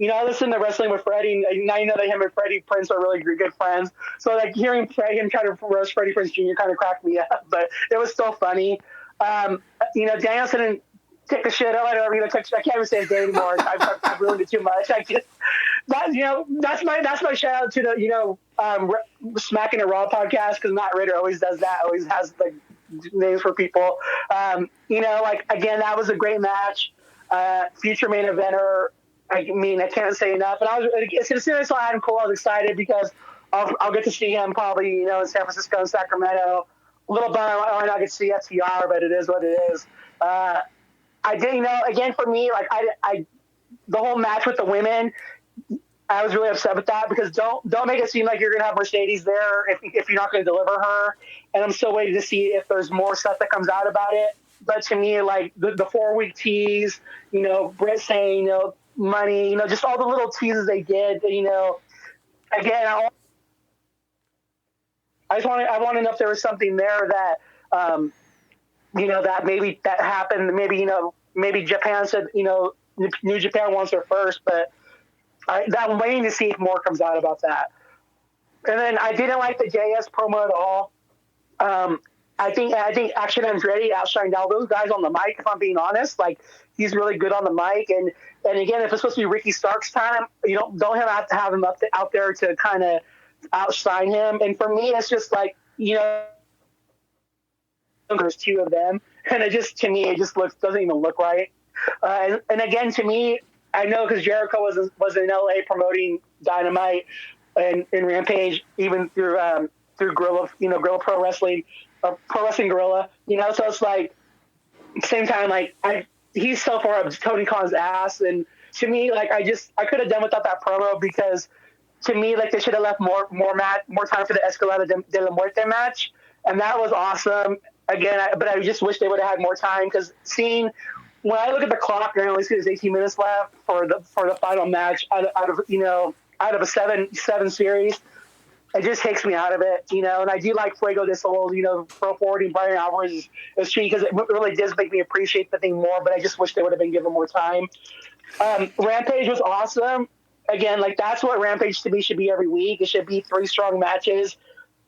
I listen to Wrestling with Freddie, and now you know that him and Freddie Prinze are really good friends. So, like, hearing him try to roast Freddie Prinze Jr. kind of cracked me up, but it was still funny. Danielson didn't take a shit. I can't even say his name anymore. I've ruined it too much. That's my shout out to the, Smacking a Raw podcast, because Matt Ritter always does that, always has, like, names for people. Again, that was a great match. Future main eventer. I mean, I can't say enough. And as soon as I saw Adam Cole, I was excited because I'll get to see him probably, in San Francisco and Sacramento. A little bummed I might not get to see FTR, but it is what it is. I did, again, for me, like the whole match with the women, I was really upset with that, because don't make it seem like you're going to have Mercedes there if you're not going to deliver her. And I'm still waiting to see if there's more stuff that comes out about it. But to me, like the 4-week tease, Britt saying, money, just all the little teases they did, again, I want to know if there was something there that, that maybe that happened. Maybe Japan said, New Japan wants her first, but I'm waiting to see if more comes out about that. And then I didn't like the JS promo at all. I think Action Andretti outshined all those guys on the mic, if I'm being honest. Like, he's really good on the mic. And again, if it's supposed to be Ricky Stark's time, don't have to have him out there to kind of outshine him. And for me, it's just like, there's two of them. And it just doesn't even look right. And again, to me, I know because Jericho was in LA promoting Dynamite and Rampage, even through Guerrilla, Guerrilla Pro Wrestling, or Pro Wrestling Guerrilla, so it's like, same time, like he's so far up Tony Khan's ass, and to me, like I could have done without that promo, because to me, like they should have left more time for the Escalada de la Muerte match, and that was awesome. Again, but I just wish they would have had more time, because when I look at the clock, I only see there's 18 minutes left for the final match out of a seven series. It just takes me out of it, and I do like Fuego de Sol, pro forwarding Brian Alvarez is true, because it really does make me appreciate the thing more, but I just wish they would have been given more time. Rampage was awesome. Again, like that's what Rampage to me should be every week. It should be 3 strong matches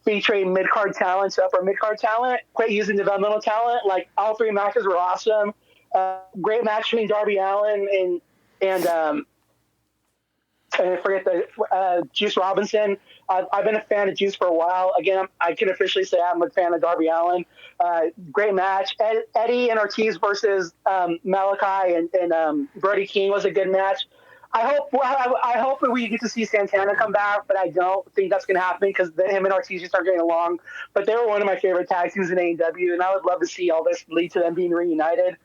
featuring mid-card talent to upper mid-card talent, quit using developmental talent. Like all 3 matches were awesome. Great match between Darby Allin and I forget the Juice Robinson. I've been a fan of Juice for a while. Again, I can officially say I'm a fan of Darby Allin. Great match. Eddie and Ortiz versus Malachi and Brody King was a good match. I hope we get to see Santana come back, but I don't think that's going to happen because him and Ortiz just aren't getting along. But they were one of my favorite tag teams in AEW, and I would love to see all this lead to them being reunited.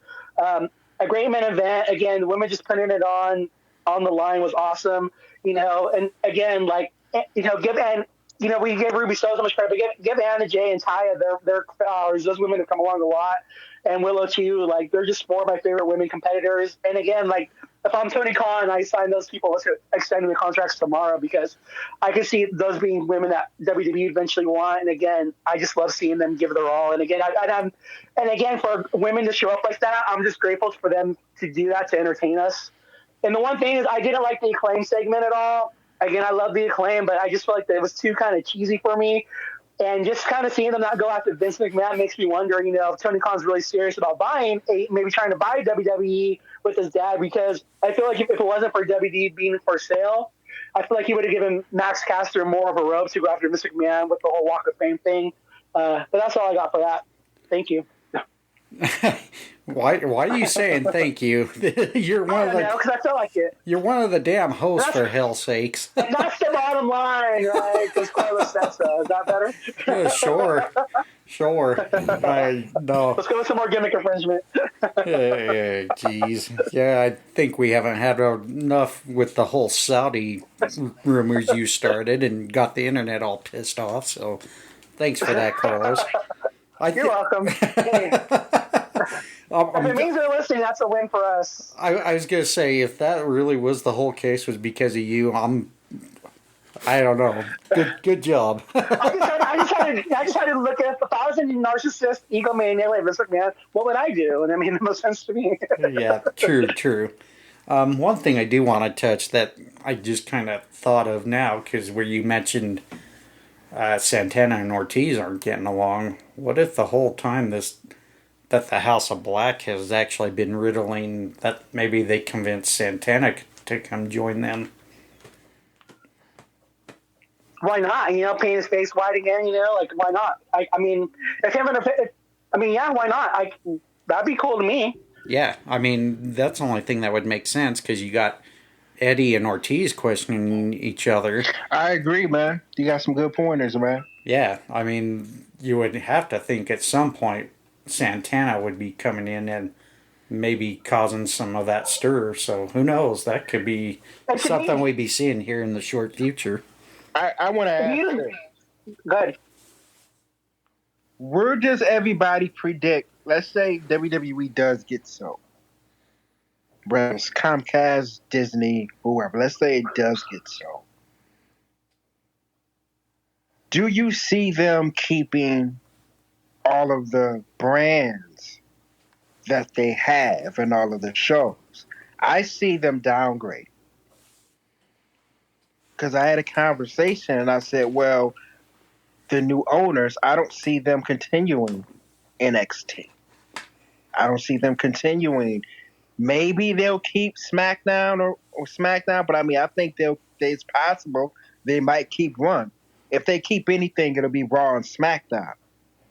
a great main event. Again, the women just putting it on the line was awesome. And again, like, we give Ruby so much credit, but give Anna Jay and Taya their flowers. Those women have come along a lot, and Willow too. Like, they're just four of my favorite women competitors. And again, like, if I'm Tony Khan, I sign those people to extend the contracts tomorrow, because I can see those being women that WWE eventually want. And again, I just love seeing them give their all. And again, again, for women to show up like that, I'm just grateful for them to do that, to entertain us. And the one thing is, I didn't like the Acclaim segment at all. Again, I love the Acclaim, but I just felt like that it was too kind of cheesy for me. And just kind of seeing them not go after Vince McMahon makes me wonder, if Tony Khan's really serious about maybe trying to buy WWE with his dad, because I feel like if it wasn't for WWE being for sale, I feel like he would have given Max Caster more of a rope to go after Vince McMahon with the whole Walk of Fame thing. But that's all I got for that. Thank you. Why are you saying thank you? You're one of the. Because I feel like it. You're one of the damn hosts, for hell's sakes. And that's the bottom line, right? Because Carlos said so. Is that better? Yeah, sure. No. Let's go with some more gimmick infringement. Jeez. Yeah, I think we haven't had enough with the whole Saudi rumors you started and got the internet all pissed off. So, thanks for that, Carlos. You're welcome. Hey. If it means they're listening, that's a win for us. I was going to say, if that really was the whole case was because of you, I don't know. Good job. I just had to look at if I was a narcissist, egomaniac like Vince McMahon, what would I do? And I mean, it makes sense to me. Yeah, true. One thing I do want to touch that I just kind of thought of now, because where you mentioned Santana and Ortiz aren't getting along. What if the whole time that the House of Black has actually been riddling that maybe they convinced Santana to come join them? Why not? Paint his face white again. Like, why not? I mean, yeah, why not? That'd be cool to me. Yeah, I mean, that's the only thing that would make sense, because you got Eddie and Ortiz questioning each other. I agree, man. You got some good pointers, man. Yeah, I mean, you would have to think at some point Santana would be coming in and maybe causing some of that stir. So who knows? That could be something we'd be seeing here in the short future. I want to ask this. Good. Where does everybody predict? Let's say WWE does get sold. Whether it's Comcast, Disney, whoever. Let's say it does get sold. Do you see them keeping all of the brands that they have and all of the shows? I see them downgrade. Because I had a conversation and I said, well, the new owners, I don't see them continuing NXT. I don't see them continuing. Maybe they'll keep SmackDown or SmackDown, but I mean, I think it's possible they might keep one. If they keep anything, it'll be Raw and SmackDown.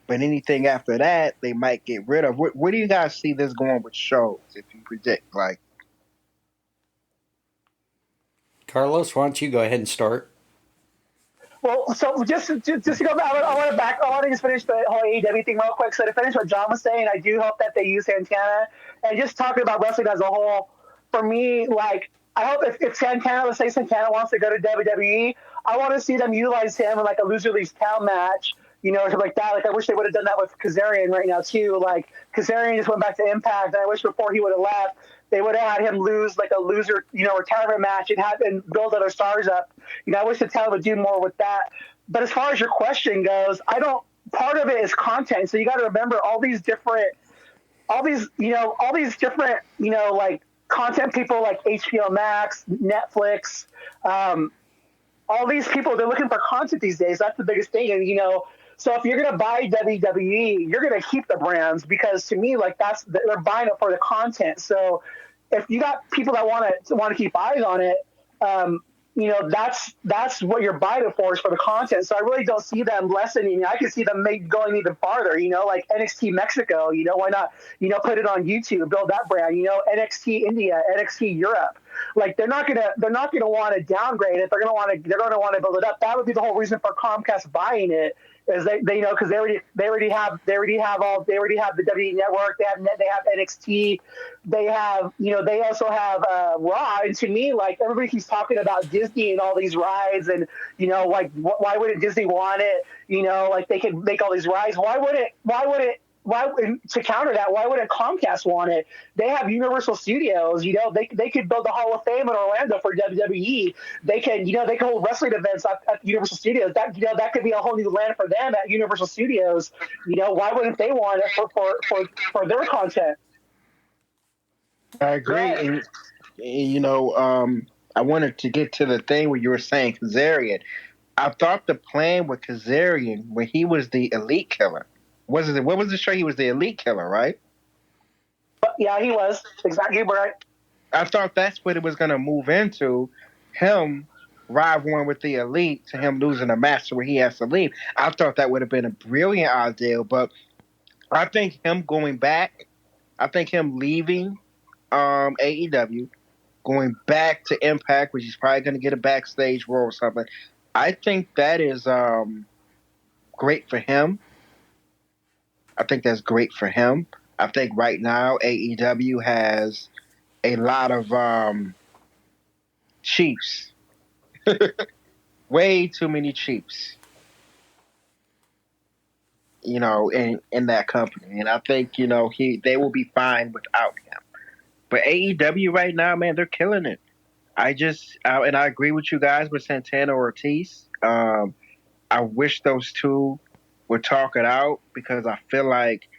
But anything after that, they might get rid of. Where do you guys see this going with shows, if you predict? Like, Carlos, why don't you go ahead and start? Well, so just to go back, I want to just finish the whole AEW thing real quick. So to finish what John was saying, I do hope that they use Santana. And just talking about wrestling as a whole, for me, like, I hope if Santana, let's say Santana wants to go to WWE, I want to see them utilize him in like a loser leaves town match, or something like that. Like, I wish they would have done that with Kazarian right now too. Like, Kazarian just went back to Impact, and I wish before he would have left, they would have had him lose like a loser, retirement match and build other stars up. I wish the town would do more with that. But as far as your question goes, part of it is content. So you got to remember all these different, like content people like HBO Max, Netflix, all these people, they're looking for content these days. That's the biggest thing. And, so if you're going to buy WWE, you're going to keep the brands, because to me, like, they're buying it for the content. So if you got people that want to keep eyes on it, that's what you're buying it for, is for the content. So I really don't see them lessening. I can see them going even farther, like NXT Mexico, why not, put it on YouTube, build that brand, NXT India, NXT Europe. Like, they're not gonna want to downgrade it. They're gonna want to build it up. That would be the whole reason for Comcast buying it, is they you know, because they already have the WWE Network, they have NXT, they have, you know, they also have Raw. And to me, like, everybody keeps talking about Disney and all these rides, and, you know, like, why wouldn't Disney want it? You know, like, they could make all these rides. To counter that, why wouldn't Comcast want it? They have Universal Studios. You know, they could build a Hall of Fame in Orlando for WWE. They can, you know, they can hold wrestling events at Universal Studios. That, you know, that could be a whole new land for them at Universal Studios. You know, why wouldn't they want it for their content? I agree. Yeah. And, you know, I wanted to get to the thing where you were saying Kazarian. I thought the plan with Kazarian, when he was the Elite Killer, what was the show? He was the Elite Killer, right? Yeah, he was. Exactly right. I thought that's what it was going to move into, him rivaling with the Elite to him losing a match where he has to leave. I thought that would have been a brilliant idea, but I think him going back, I think him leaving AEW, going back to Impact, which he's probably going to get a backstage role or something, I think that is great for him. I think that's great for him. I think right now AEW has a lot of Chiefs. Way too many Chiefs. You know, in that company. And I think, you know, they will be fine without him. But AEW right now, man, they're killing it. And I agree with you guys with Santana Ortiz. I wish those two would talk it out, because I feel like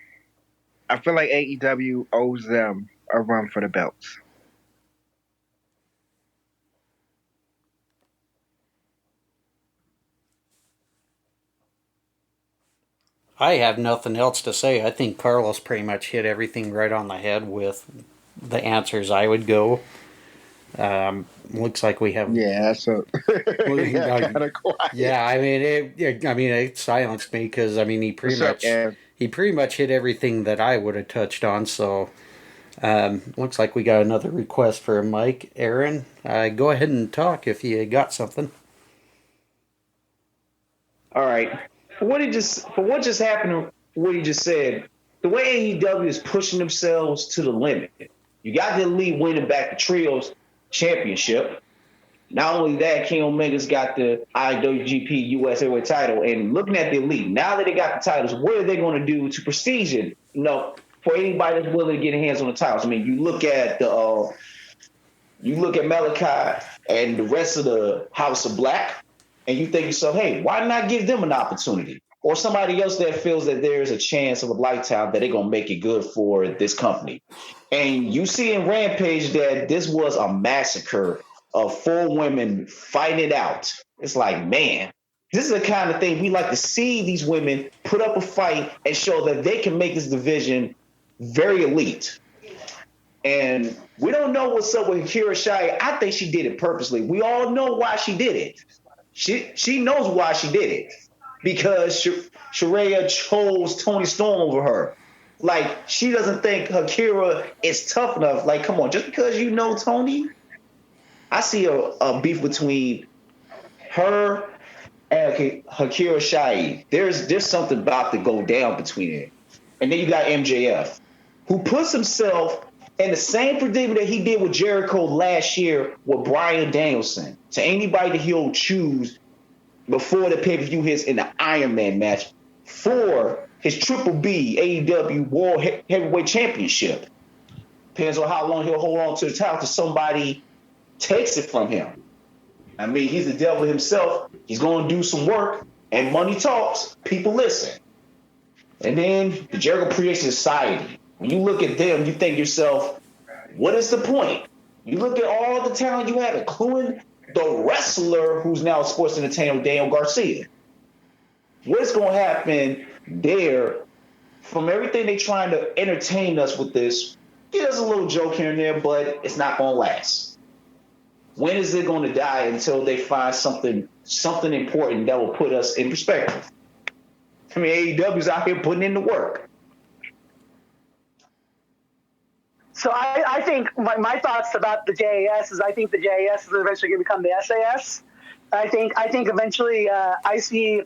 AEW owes them a run for the belts. I have nothing else to say. I think Carlos pretty much hit everything right on the head with the answers I would go. Looks like we have. Yeah, so yeah, kind of quiet. Yeah, I mean, it silenced me because he pretty much hit everything that I would have touched on. So, looks like we got another request for a mic. Aaron, go ahead and talk if you got something. All right. For what just happened, what he just said, the way AEW is pushing themselves to the limit. You got the Elite winning back the Trios Championship. Not only that, King Omega's got the IWGP US Heavyweight title. And looking at the Elite, now that they got the titles, what are they going to do to prestige it? You know, for anybody that's willing to get their hands on the titles. I mean, you look at Malachi and the rest of the House of Black, and you think to yourself, hey, why not give them an opportunity? Or somebody else that feels that there's a chance of a lifetime that they're going to make it good for this company. And you see in Rampage that this was a massacre of 4 women fighting it out. It's like, man, this is the kind of thing we like to see these women put up a fight and show that they can make this division very elite. And we don't know what's up with Akira Shai. I think she did it purposely. We all know why she did it. She knows why she did it. Because Saraya chose Toni Storm over her. Like, she doesn't think Akira is tough enough. Like, come on, just because you know Toni, I see a beef between her and Akira Shai. There's something about to go down between it. And then you got MJF, who puts himself in the same predicament that he did with Jericho last year with Bryan Danielson. To anybody that he'll choose before the pay-per-view hits in the Iron Man match for his Triple B AEW World Heavyweight Championship. Depends on how long he'll hold on to the title till somebody takes it from him. I mean, he's the devil himself. He's going to do some work, and money talks. People listen. And then the Jericho Creation Society. When you look at them, you think to yourself, what is the point? You look at all the talent you have, including the wrestler who's now a sports entertainer, Daniel Garcia. What's going to happen there? From everything they're trying to entertain us with this, there's a little joke here and there, but it's not going to last. When is it going to die until they find something important that will put us in perspective? I mean, AEW's out here putting in the work. So I think my thoughts about the JAS is I think the JAS is eventually going to become the SAS. I think eventually I see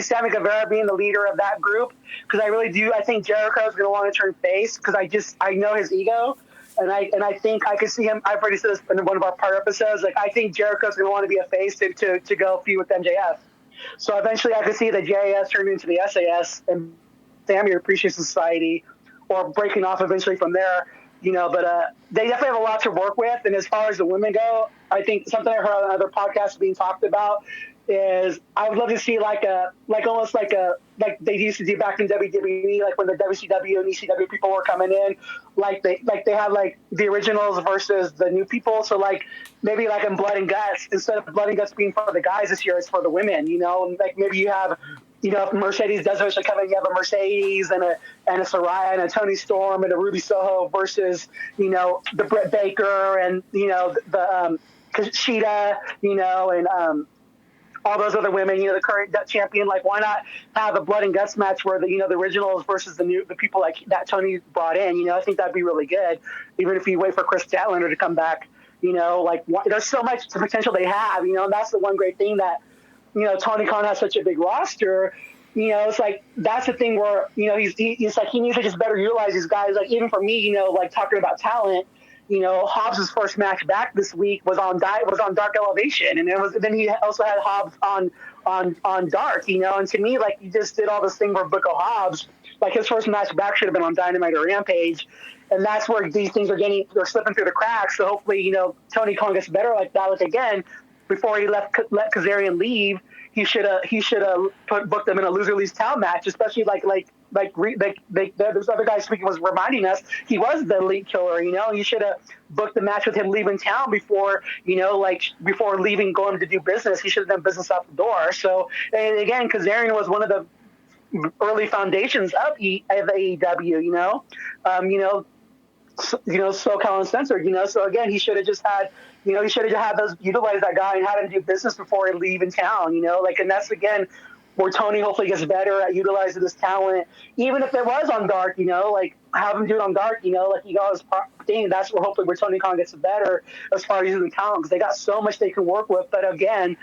Sammy Guevara being the leader of that group because I really do. I think Jericho's going to want to turn face because I know his ego. And I think I could see him. I've already said this in one of our part episodes. Like I think Jericho's going to want to be a face to go feud with MJF. So eventually, I could see the JAS turning into the SAS and Sammy Appreciation Society, or breaking off eventually from there. But they definitely have a lot to work with. And as far as the women go, I think something I heard on other podcasts being talked about is I would love to see like they used to do back in WWE, like when the WCW and ECW people were coming in, like they had like the originals versus the new people. So like maybe like in Blood and Guts, instead of Blood and Guts being for the guys this year, it's for the women. And like maybe you have. If Mercedes does eventually come in, you have a Mercedes and a Saraya and a Tony Storm and a Ruby Soho versus, the Britt Baker and, the Kushida, and all those other women, the current champion. Like, why not have a blood and guts match where the originals versus the people like that Tony brought in? I think that'd be really good. Even if you wait for Chris Statlander to come back, there's so much potential they have, and that's the one great thing that. Tony Khan has such a big roster. It's like that's the thing where he's like he needs to just better utilize these guys. Like even for me, like talking about talent, Hobbs' first match back this week was on Dark Elevation, and then he also had Hobbs on Dark. And to me, like he just did all this thing where Book of Hobbs, like his first match back should have been on Dynamite or Rampage. And that's where these things they're slipping through the cracks. So hopefully, Tony Khan gets better like that. Like again, before he let Kazarian leave, he should have booked them in a loser leaves town match, especially like those other guys speaking was reminding us he was the elite killer. You should have booked the match with him leaving town before before leaving going to do business. He should have done business out the door. So and again, Kazarian was one of the early foundations of AEW. SoCal Uncensored. So again, he should have just had. He should have had those utilize that guy and had him do business before he leave in town. And that's again where Tony hopefully gets better at utilizing this talent, even if it was on Dark. Have him do it on Dark. Like he got his thing. That's where hopefully where Tony Khan gets better as far as using talent because they got so much they can work with. But again.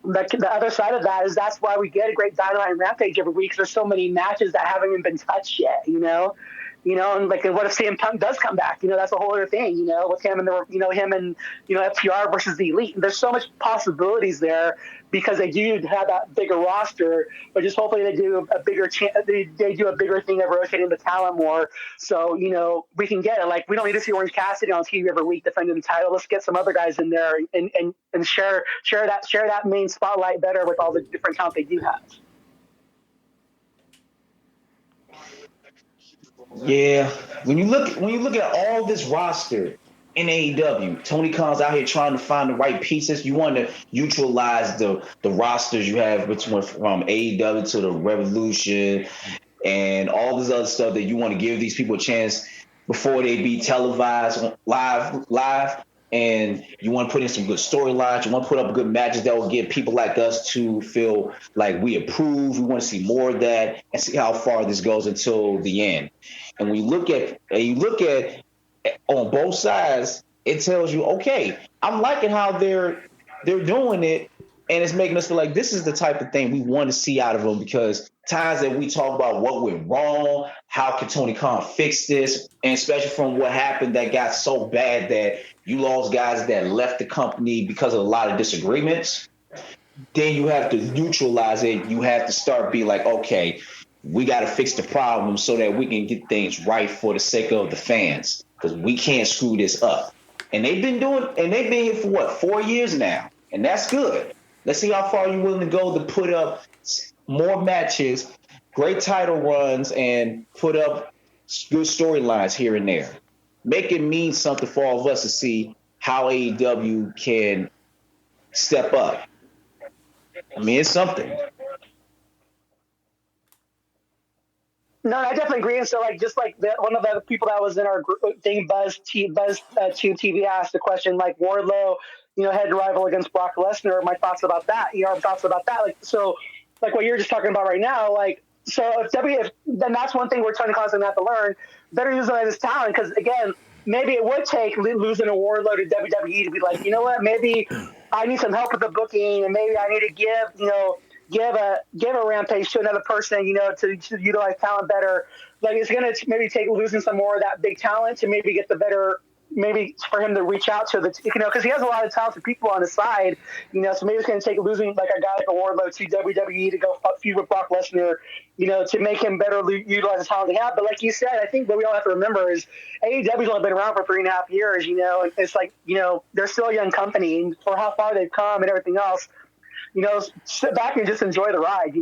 The other side of that is that's why we get a great Dynamite and Rampage every week. There's so many matches that haven't even been touched yet. And what if CM Punk does come back? That's a whole other thing. With him and FTR versus the Elite. And there's so much possibilities there because they do have that bigger roster. But just hopefully they do a bigger they do a bigger thing of rotating the talent more. So we can get it. Like we don't need to see Orange Cassidy on TV every week defending the title. Let's get some other guys in there and share that main spotlight better with all the different talent they do have. Yeah, when you look at all this roster in AEW, Tony Khan's out here trying to find the right pieces. You want to neutralize the rosters you have between from AEW to the Revolution and all this other stuff that you want to give these people a chance before they be televised live. And you want to put in some good storylines. You want to put up good matches that will get people like us to feel like we approve. We want to see more of that and see how far this goes until the end. And when you look at on both sides, it tells you, okay, I'm liking how they're doing it, and it's making us feel like this is the type of thing we want to see out of them because times that we talk about what went wrong, how can Tony Khan fix this, and especially from what happened that got so bad that you lost guys that left the company because of a lot of disagreements, then you have to neutralize it. You have to start being like, okay, we got to fix the problem so that we can get things right for the sake of the fans because we can't screw this up. And they've been here for 4 years now, and that's good. Let's see how far you're willing to go to put up more matches, great title runs, and put up good storylines here and there. Make it mean something for all of us to see how AEW can step up. I mean, it's something. No, I definitely agree. And so, one of the people that was in our group thing, Tube TV, asked the question, like Wardlow, head to rival against Brock Lesnar. My thoughts about that. Our thoughts about that. Like what you're just talking about right now. Then that's one thing we're Tony Khan's gonna have to learn. Better utilize his talent because again, maybe it would take losing a Wardlow to WWE to be like, you know what? Maybe I need some help with the booking, and maybe I need to give a rampage to another person, to utilize talent better. Like it's gonna maybe take losing some more of that big talent to maybe get the better. Maybe for him to reach out to because he has a lot of talented people on his side, so maybe it's going to take losing like a guy like a Wardlow to WWE to go feud with Brock Lesnar, to make him better utilize the talent they have. But like you said, I think what we all have to remember is AEW's only been around for 3.5 years, and it's like, they're still a young company, and for how far they've come and everything else, sit back and just enjoy the ride,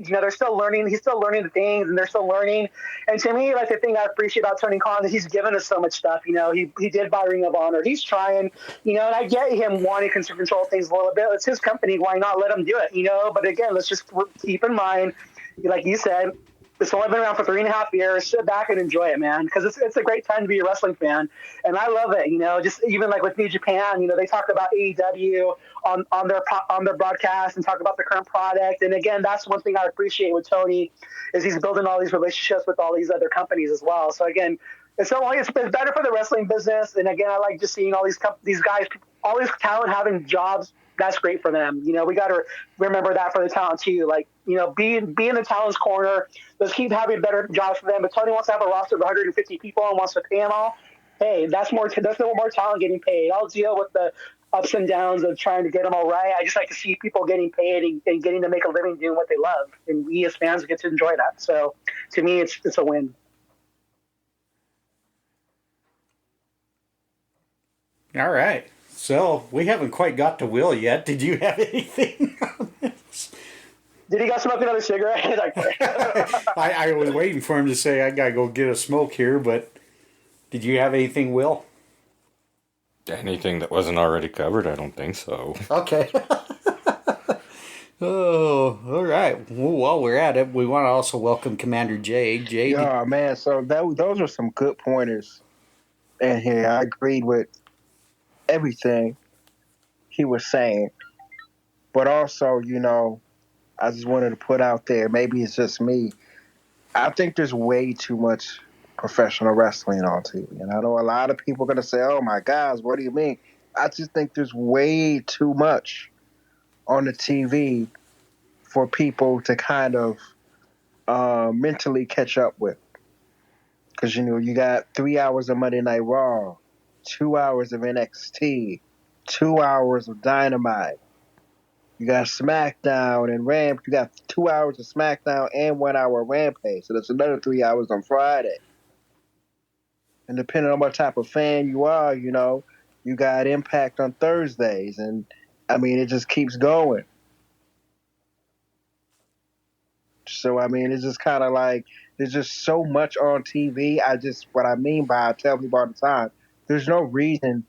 they're still learning. He's still learning the things, and they're still learning. And to me, like, the thing I appreciate about Tony Khan is he's given us so much stuff. He did buy Ring of Honor. He's trying, and I get him wanting to control things a little bit. It's his company. Why not let him do it, But again, let's just keep in mind, like you said, it's only been around for 3.5 years. Sit back and enjoy it, man, because it's a great time to be a wrestling fan, and I love it. Just even like with New Japan, they talk about AEW on their broadcast and talk about the current product. And again, that's one thing I appreciate with Tony is he's building all these relationships with all these other companies as well. So again, it's better for the wrestling business. And again, I like just seeing all these guys, all this talent having jobs. That's great for them. We got to remember that for the talent too. Like, be in the talent's corner. Let's keep having better jobs for them. But Tony wants to have a roster of 150 people and wants to pay them all. Hey, that's more talent getting paid. I'll deal with the ups and downs of trying to get them all right. I just like to see people getting paid and getting to make a living doing what they love. And we as fans get to enjoy that. So to me, it's a win. All right. So we haven't quite got to Will yet. Did you have anything on this? Did he got smoke another cigarette? I was waiting for him to say, I got to go get a smoke here, but did you have anything, Will? Anything that wasn't already covered? I don't think so. Okay. Oh, all right. Well, while we're at it, we want to also welcome Commander Jay. Jay. Oh, man. So those are some good pointers in here. I agreed with everything he was saying. But also, I just wanted to put out there, maybe it's just me, I think there's way too much professional wrestling on TV. And I know a lot of people are going to say, oh my gosh, what do you mean? I just think there's way too much on the TV for people to kind of mentally catch up with. Because, you got 3 hours of Monday Night Raw, 2 hours of NXT, 2 hours of Dynamite. You got SmackDown and you got 2 hours of SmackDown and 1 hour of Rampage. So that's another 3 hours on Friday. And depending on what type of fan you are, you got Impact on Thursdays. And, it just keeps going. So, it's just kind of like, there's just so much on TV. What I mean by, I tell people all the time, there's no reason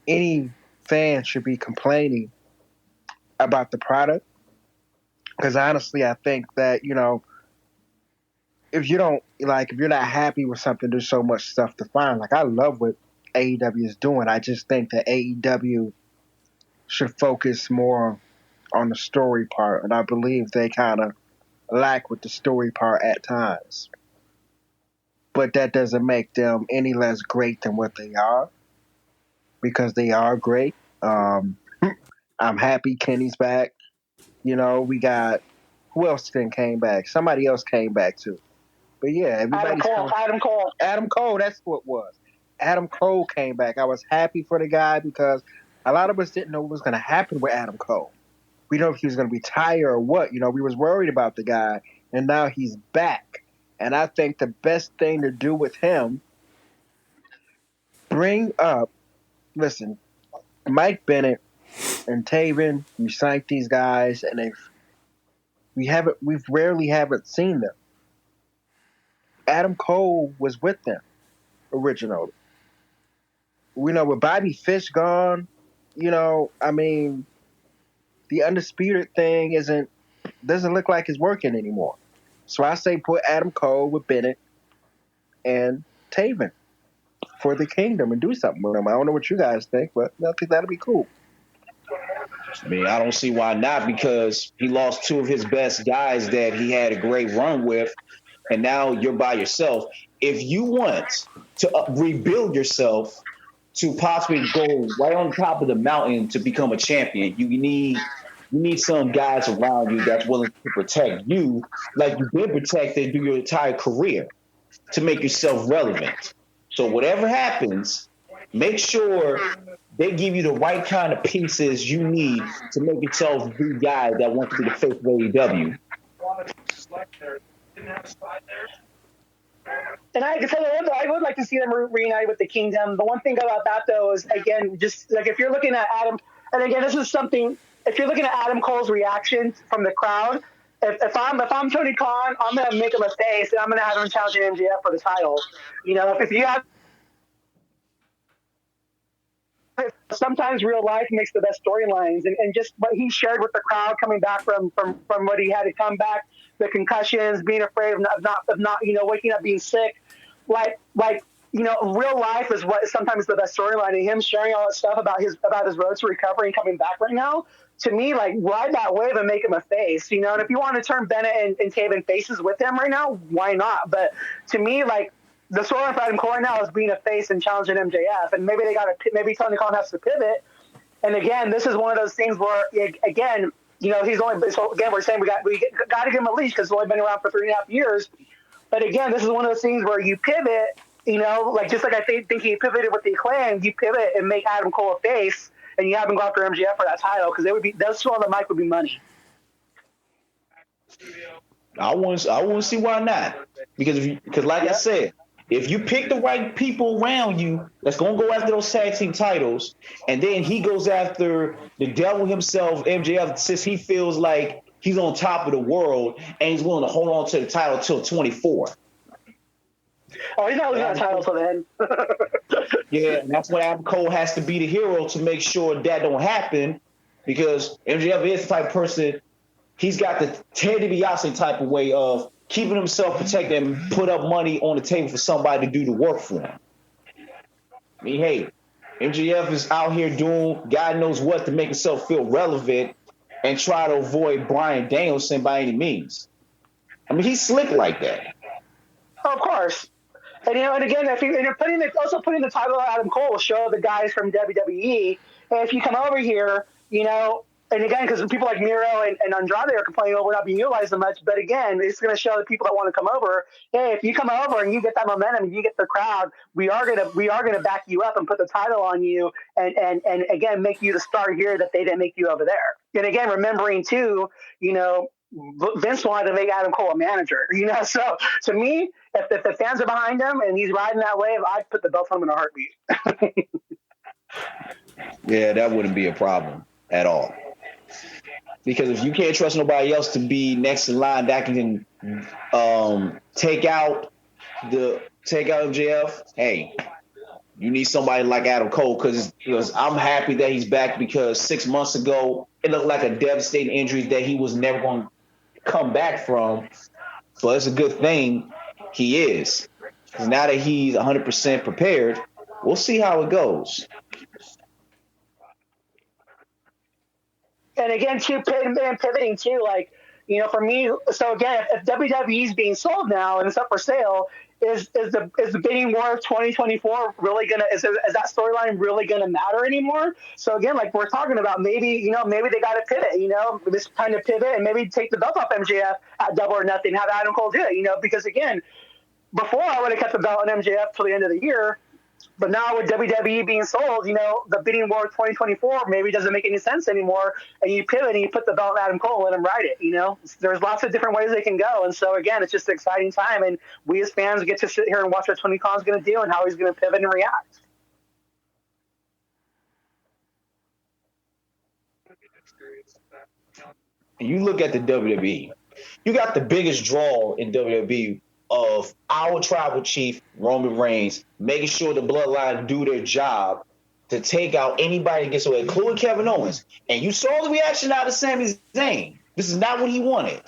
any fan should be complaining about the product. Because honestly, I think that, if you're not happy with something, there's so much stuff to find. Like, I love what AEW is doing. I just think that AEW should focus more on the story part. And I believe they kind of lack with the story part at times. But that doesn't make them any less great than what they are. Because they are great. I'm happy Kenny's back. We got, who else then came back? Somebody else came back too. But yeah, everybody's Adam Cole, that's who it was. Adam Cole came back. I was happy for the guy because a lot of us didn't know what was going to happen with Adam Cole. We didn't know if he was going to retire or what. We was worried about the guy, and now he's back. And I think the best thing to do with him, listen, Mike Bennett and Taven, we signed these guys, and we've rarely haven't seen them. Adam Cole was with them originally. With Bobby Fish gone, the Undisputed thing doesn't look like it's working anymore. So I say put Adam Cole with Bennett and Taven for the Kingdom and do something with them. I don't know what you guys think, but I think that'll be cool. I don't see why not, because he lost two of his best guys that he had a great run with, and now you're by yourself. If you want to rebuild yourself, to possibly go right on top of the mountain to become a champion, you need some guys around you that's willing to protect you like you've been protected through your entire career to make yourself relevant. So whatever happens, make sure they give you the right kind of pieces you need to make yourself the guy that wants to be the face of AEW. And I can tell you, I would like to see them reunite with the Kingdom. The one thing about that, though, is, again, just like if you're looking at Adam, and again, this is something, if you're looking at Adam Cole's reaction from the crowd, if I'm Tony Khan, I'm going to make him a face, and I'm going to have him challenge MJF for the title. You know, if you have, sometimes real life makes the best storylines, and just what he shared with the crowd coming back from what he had to come back, the concussions, being afraid of not waking up being sick, like real life is what sometimes the best storyline, and him sharing all that stuff about his road to recovery and coming back right now. To me, like, ride that wave and make him a face, and if you want to turn Bennett and Taven faces with him right now, why not? But to me, like, the storyline for Adam Cole right now is being a face and challenging MJF, and maybe Tony Khan has to pivot. And again, this is one of those things where, again, he's only, so again, we're saying we got to give him a leash because he's only been around for 3.5 years. But again, this is one of those things where you pivot, just like I think he pivoted with the Acclaim, you pivot and make Adam Cole a face, and you have him go after MJF for that title, because those two on the mic would be money. I want to see why not, because like I said, if you pick the right people around you that's going to go after those tag team titles, and then he goes after the devil himself, MJF, since he feels like he's on top of the world and he's willing to hold on to the title till 24. Oh, he's not losing that title till then. Yeah, and that's when Adam Cole has to be the hero to make sure that don't happen, because MJF is the type of person, he's got the Ted DiBiase type of way of keeping himself protected and put up money on the table for somebody to do the work for him. I mean, hey, MJF is out here doing God knows what to make himself feel relevant and try to avoid Bryan Danielson by any means. I mean, he's slick like that. Oh, of course. And again, if you're putting the title of Adam Cole will show the guys from WWE. And if you come over here, and again, because people like Miro and Andrade are complaining, we're not being utilized as much. But again, it's going to show the people that want to come over, hey, if you come over and you get that momentum and you get the crowd, we are gonna back you up and put the title on you, and again make you the star here that they didn't make you over there. And again, remembering too, Vince wanted to make Adam Cole a manager. So to me, if the fans are behind him and he's riding that wave, I'd put the belt on him in a heartbeat. Yeah, that wouldn't be a problem at all. Because if you can't trust nobody else to be next in line that can take out MJF, hey, you need somebody like Adam Cole, because I'm happy that he's back, because 6 months ago it looked like a devastating injury that he was never going to come back from. But it's a good thing he is, because now that he's 100% prepared, we'll see how it goes. And again, too, pivoting too, for me. So again, if WWE is being sold now and it's up for sale, is the bidding war of 2024 really gonna is that storyline really gonna matter anymore? So again, like we're talking about, maybe they got to pivot. It's time to pivot and maybe take the belt off MJF at Double or Nothing, have Adam Cole do it. Because again, before I would have kept the belt on MJF till the end of the year. But now with WWE being sold, the bidding war 2024 maybe doesn't make any sense anymore. And you pivot and you put the belt on Adam Cole and let him ride it. There's lots of different ways they can go. And so, again, it's just an exciting time. And we as fans get to sit here and watch what Tony Khan's going to do and how he's going to pivot and react. You look at the WWE, you got the biggest draw in WWE of our tribal chief, Roman Reigns, making sure the bloodline do their job to take out anybody that gets away, including Kevin Owens. And you saw the reaction out of Sami Zayn. This is not what he wanted.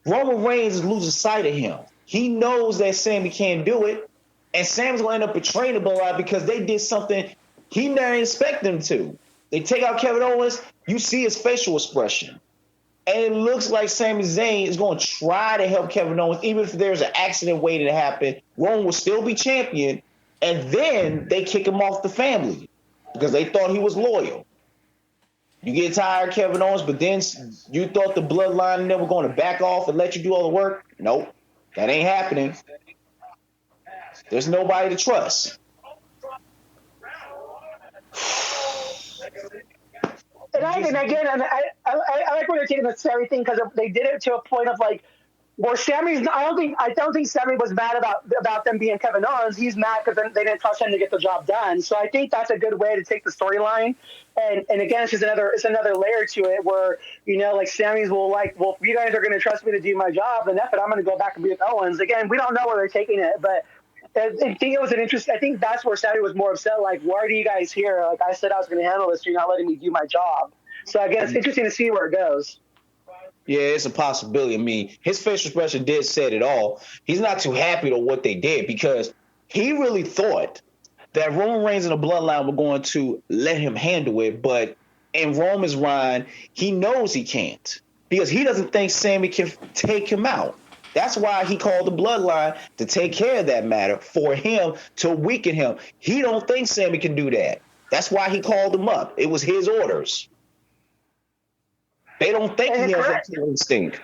Roman Reigns is losing sight of him. He knows that Sami can't do it, and Sami's going to end up betraying the bloodline because they did something he never expected them to. They take out Kevin Owens, you see his facial expression. And it looks like Sami Zayn is going to try to help Kevin Owens, even if there's an accident waiting to happen. Roman will still be champion, And then they kick him off the family because they thought he was loyal. You get tired of Kevin Owens, but then you thought the bloodline and them were going to back off and let you do all the work? Nope, that ain't happening. There's nobody to trust. And I like where they're taking this everything because they did it to a point of like, where Sammy's. I don't think Sammy was mad about them being Kevin Owens. He's mad because they didn't trust him to get the job done. So I think that's a good way to take the storyline. And again, it's another layer to it where like Sammy's will like, well, if you guys are going to trust me to do my job, then that's it. I'm going to go back and be with Owens again. We don't know where they're taking it, but. I think it was an interest. I think that's where Sammy was more upset. Like, why are you guys here? Like, I said I was going to handle this. You're not letting me do my job. So again, it's interesting to see where it goes. Yeah, it's a possibility. I mean, his facial expression did say it all. He's not too happy with what they did because he really thought that Roman Reigns and the Bloodline were going to let him handle it. But in Roman's mind, he knows he can't because he doesn't think Sammy can take him out. That's why he called the Bloodline to take care of that matter for him to weaken him. He don't think Sammy can do that. That's why he called him up. It was his orders. They don't think he has that instinct.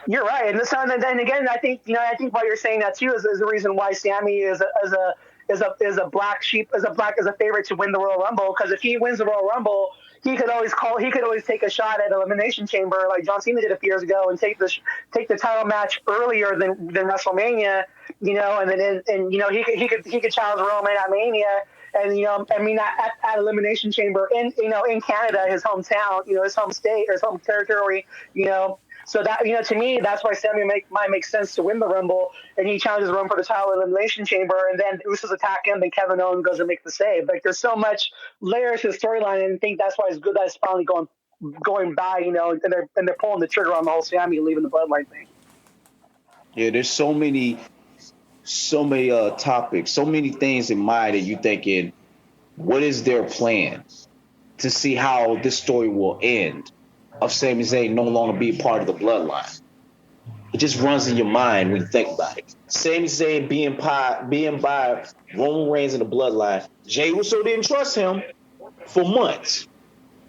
You're right, and then again, I think why you're saying that too is the reason why Sammy is a black sheep, is a favorite to win the Royal Rumble. Because if he wins the Royal Rumble, he could always take a shot at Elimination Chamber like John Cena did a few years ago and take the title match earlier than WrestleMania, and then he could challenge Roman at Mania. And at Elimination Chamber in Canada, his hometown, his home state or his home territory, So that to me, that's why Sammy might make sense to win the Rumble, and he challenges Roman for the title in Elimination Chamber, and then Usos attack him, then Kevin Owens goes and make the save. Like there's so much layers to the storyline, and I think that's why it's good that it's finally going by, and they're pulling the trigger on the whole Sammy leaving the Bloodline thing. Yeah, there's so many topics, so many things in mind that you're thinking, what is their plan to see how this story will end of Sami Zayn no longer be part of the Bloodline? It just runs in your mind when you think about it. Sami Zayn being by Roman Reigns in the Bloodline. Jey Uso didn't trust him for months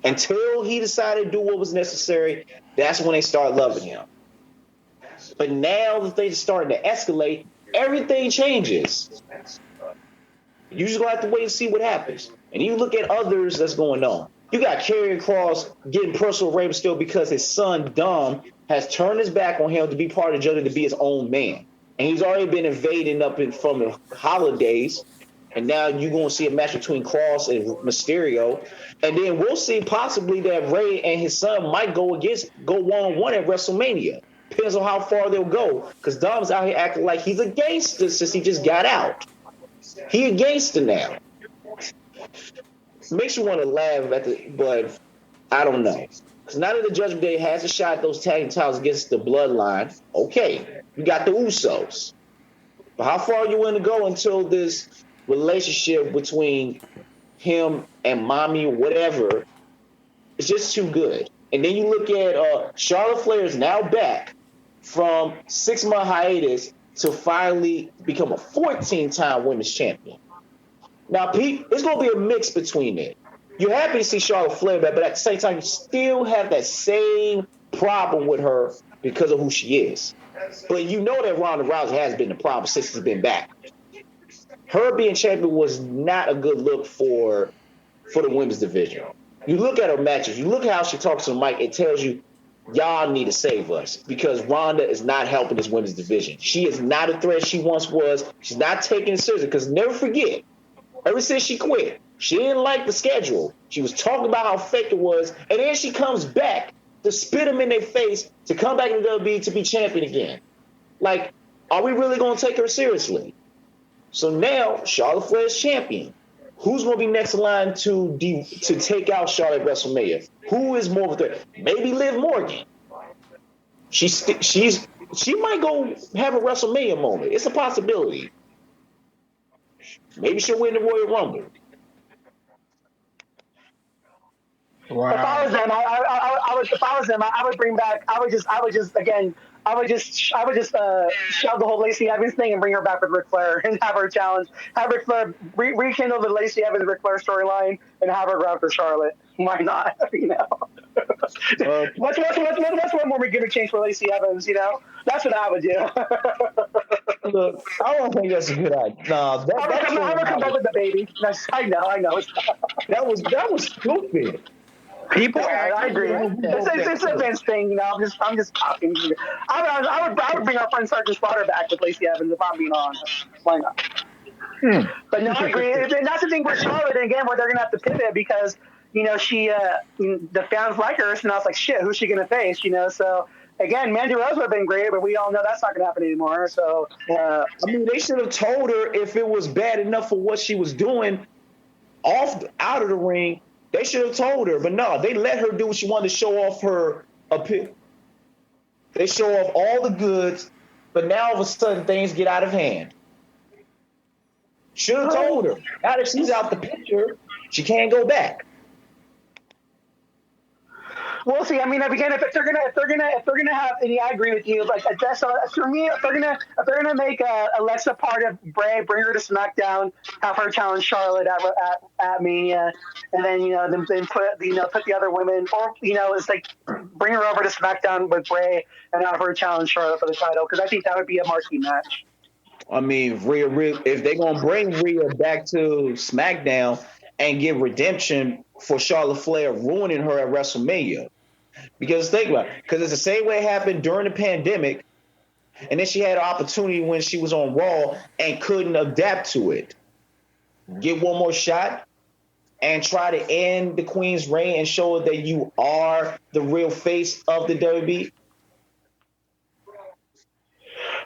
until he decided to do what was necessary. That's when they started loving him. But now that things are starting to escalate, everything changes. You just gonna have to wait and see what happens. And you look at others that's going on. You got Karrion Kross getting personal rape still because his son Dom has turned his back on him to be part of the journey to be his own man. And he's already been invading from the holidays. And now you're going to see a match between Kross and Mysterio. And then we'll see possibly that Ray and his son might go one-on-one at WrestleMania. Depends on how far they'll go. Because Dom's out here acting like he's a gangster since he just got out. He a gangster now. Makes you want to laugh but I don't know. Because now that the Judgment Day has a shot at those tag team titles against the Bloodline, okay, you got the Usos. But how far are you willing to go until this relationship between him and mommy or whatever is just too good? And then you look at Charlotte Flair is now back from 6-month hiatus to finally become a 14-time women's champion. Now, Pete, it's going to be a mix between it. You're happy to see Charlotte Flair back, but at the same time, you still have that same problem with her because of who she is. But you know that Ronda Rousey has been the problem since she's been back. Her being champion was not a good look for the women's division. You look at her matches, you look at how she talks to the mic, it tells you, y'all need to save us because Ronda is not helping this women's division. She is not a threat she once was. She's not taking it seriously because never forget, ever since she quit, she didn't like the schedule. She was talking about how fake it was, and then she comes back to spit them in their face to come back in the WWE to be champion again. Like, are we really going to take her seriously? So now, Charlotte Flair is champion. Who's going to be next in line to take out Charlotte at WrestleMania? Who is more of a threat? Maybe Liv Morgan. She might go have a WrestleMania moment. It's a possibility. Maybe she'll win the Royal Rumble. Wow. If I was them, I would bring back. I would just again. I would just shove the whole Lacey Evans thing and bring her back with Ric Flair and have her challenge, have Ric Flair rekindle the Lacey Evans Ric Flair storyline and have her go after Charlotte. Why not? What's one more gimmick change for Lacey Evans? That's what I would do. Look, I don't think that's a good idea. No, have her come up with the baby. I know. That was stupid. People, I agree. It's a Vince thing, I'm just talking. I would bring our friend Sergeant Slaughter back with Lacey Evans if I'm being honest. Why not? But no, I agree. And that's the thing with Charlotte, and again, where they're gonna have to pivot because she the fans like her, so now it's like shit. Who's she gonna face? So. Again, Mandy Rose would have been great, but we all know that's not going to happen anymore. So, they should have told her if it was bad enough for what she was doing out of the ring. They should have told her, but no, they let her do what she wanted to show off her appeal. They show off all the goods, but now all of a sudden things get out of hand. Should have told her. Now that she's out the picture, she can't go back. We'll see. I mean, again, if they're gonna have, and I agree with you. Like that's for me. If they're gonna make Alexa part of Bray, bring her to SmackDown, have her challenge Charlotte at Mania, and then then put the other women, or it's like bring her over to SmackDown with Bray and have her challenge Charlotte for the title, because I think that would be a marquee match. I mean, Rhea, if they're gonna bring Rhea back to SmackDown and give redemption for Charlotte Flair ruining her at WrestleMania. Because think about it, because it's the same way it happened during the pandemic, and then she had an opportunity when she was on Raw and couldn't adapt to it. Get one more shot and try to end the Queen's reign and show her that you are the real face of the WWE.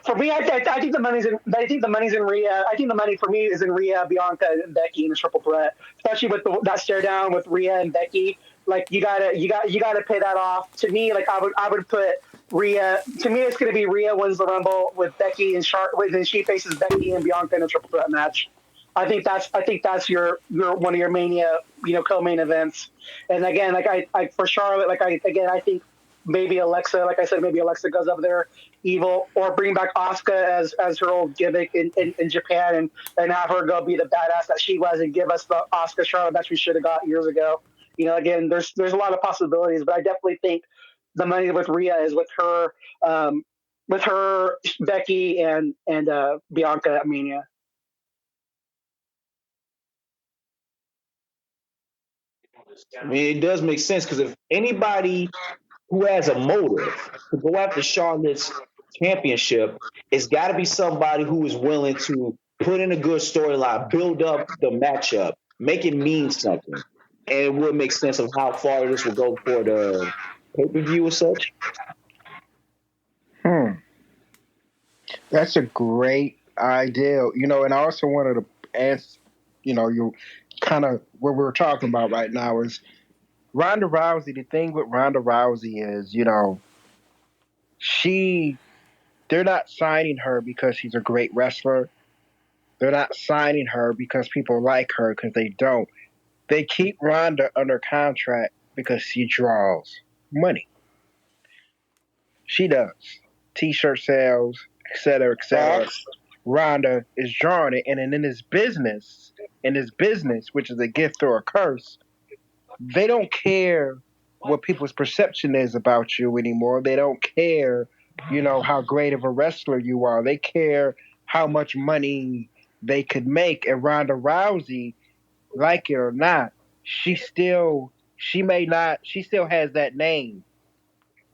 For me, I think the money's in. I think the money's in Rhea. I think the money for me is in Rhea, Bianca, and Becky in a triple threat, especially with that stare down with Rhea and Becky. Like you gotta pay that off. To me, like I would put Rhea. To me, it's gonna be Rhea wins the Rumble with Becky and Charlotte, and she faces Becky and Bianca in a triple threat match. I think that's your one of your Mania co-main events. And again, like I for Charlotte, I think maybe Alexa, like I said, maybe Alexa goes up there evil, or bring back Asuka as her old gimmick in Japan and have her go be the badass that she was and give us the Asuka Charlotte match we should have got years ago. Again, there's a lot of possibilities, but I definitely think the money with Rhea is with her, Becky and Bianca at Mania. I mean, it does make sense, because if anybody who has a motive to go after Charlotte's championship, it's got to be somebody who is willing to put in a good storyline, build up the matchup, make it mean something. And it would make sense of how far this will go for the pay-per-view or such. That's a great idea. And I also wanted to ask, you kind of what we're talking about right now is Ronda Rousey. The thing with Ronda Rousey is, they're not signing her because she's a great wrestler. They're not signing her because people like her, because they don't. They keep Ronda under contract because she draws money. She does. T-shirt sales, et cetera, et cetera. Ronda is drawing it. And in this business, which is a gift or a curse, they don't care what people's perception is about you anymore. They don't care, how great of a wrestler you are. They care how much money they could make. And Ronda Rousey, like it or not, she still has that name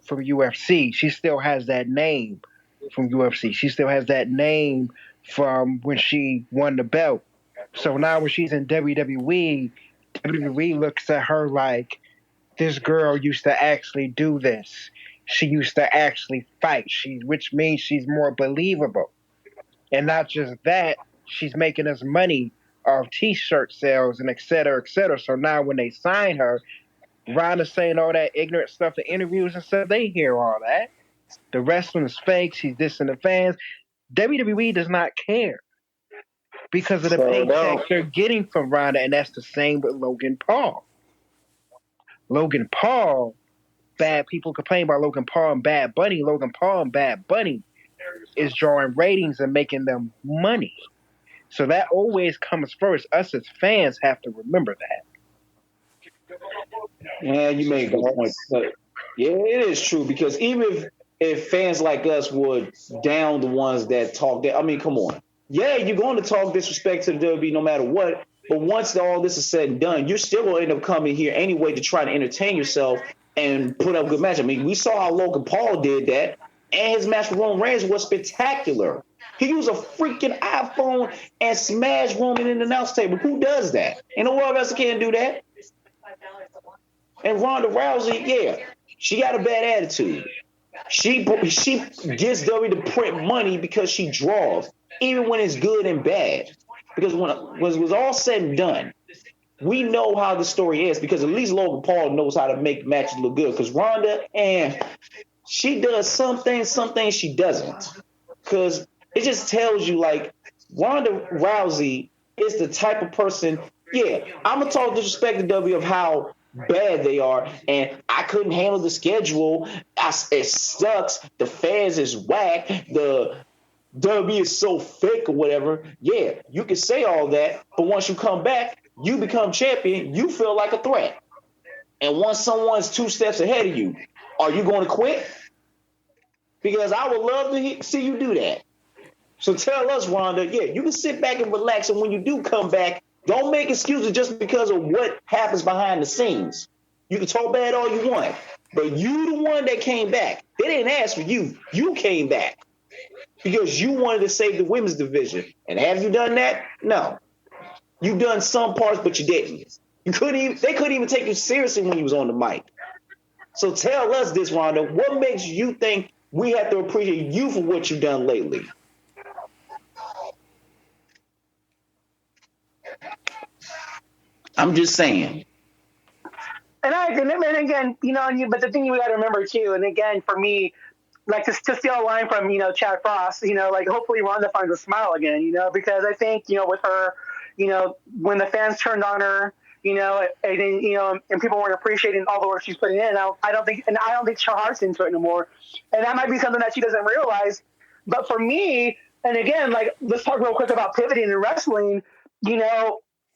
from UFC. She still has that name from UFC. She still has that name from when she won the belt. So now when she's in WWE looks at her like, this girl used to actually do this. She used to actually fight. Which means she's more believable. And not just that, she's making us money off T-shirt sales and et cetera, et cetera. So now when they sign her, Ronda's saying all that ignorant stuff in interviews and stuff, they hear all that. The wrestling is fake. She's dissing the fans. WWE does not care because of the paycheck they're getting from Ronda, and that's the same with Logan Paul. Logan Paul bad people complain about Logan Paul and Bad Bunny. Logan Paul and Bad Bunny is drawing ratings and making them money. So that always comes first. Us as fans have to remember that. Yeah, you made a good point. But yeah, it is true because even if fans like us would down the ones that talk that, I mean, come on. Yeah, you're going to talk disrespect to the WWE no matter what. But once all this is said and done, you're still going to end up coming here anyway to try to entertain yourself and put up a good match. I mean, we saw how Logan Paul did that, and his match with Roman Reigns was spectacular. He used a freaking iPhone and smashed Roman in the announce table. Who does that? Ain't no one else can do that. And Ronda Rousey, yeah, she got a bad attitude. She gets W to print money because she draws, even when it's good and bad. Because when it was all said and done, we know how the story is because at least Logan Paul knows how to make matches look good. Because Ronda, she does some things she doesn't. Because it just tells you, like, Ronda Rousey is the type of person, yeah, I'm going to talk disrespect to W of how bad they are, and I couldn't handle the schedule. It sucks. The fans is whack. The WWE is so fake or whatever. Yeah, you can say all that, but once you come back, you become champion, you feel like a threat. And once someone's 2 steps ahead of you, are you going to quit? Because I would love to see you do that. So tell us, Ronda, yeah, you can sit back and relax, and when you do come back, don't make excuses just because of what happens behind the scenes. You can talk bad all you want, but you the one that came back. They didn't ask for you. You came back because you wanted to save the women's division. And have you done that? No. You've done some parts, but you didn't. They couldn't even take you seriously when you was on the mic. So tell us this, Ronda. What makes you think we have to appreciate you for what you've done lately? I'm just saying. And again, but the thing you got to remember too, and again, for me, like to steal a line from, Chad Frost, like hopefully Ronda finds a smile again, because I think, with her, when the fans turned on her, and people weren't appreciating all the work she's putting in, I don't think her heart's into it anymore. And that might be something that she doesn't realize. But for me, and again, like, let's talk real quick about pivoting in wrestling,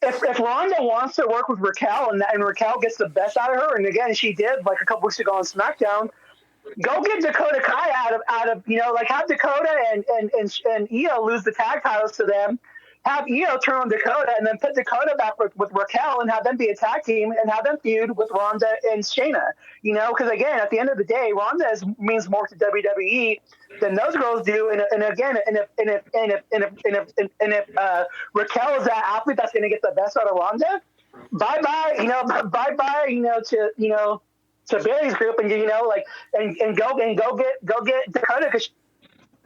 if Ronda wants to work with Raquel and Raquel gets the best out of her, and again, she did like a couple weeks ago on SmackDown, go get Dakota Kai out of like have Dakota and Io lose the tag titles to them, have Io turn on Dakota, and then put Dakota back with Raquel and have them be a tag team and have them feud with Ronda and Shayna. Because again, at the end of the day, Ronda means more to WWE than those girls do. And again, if Raquel is that athlete that's going to get the best out of Ronda, bye bye to Barry's group, and and go get Dakota because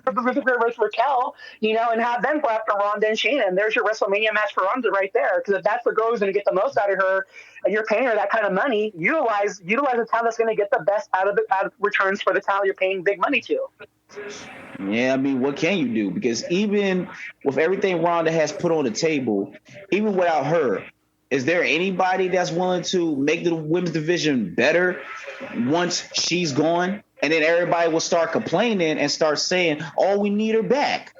with Raquel, and have them go after Ronda and Shayna, and there's your WrestleMania match for Ronda right there. Because if that's the girl who's going to get the most out of her, and you're paying her that kind of money, utilize the talent that's going to get the best out of returns for the talent you're paying big money to. Yeah, I mean, what can you do? Because even with everything Ronda has put on the table, even without her, is there anybody that's willing to make the women's division better once she's gone? And then everybody will start complaining and start saying, oh, we need her back.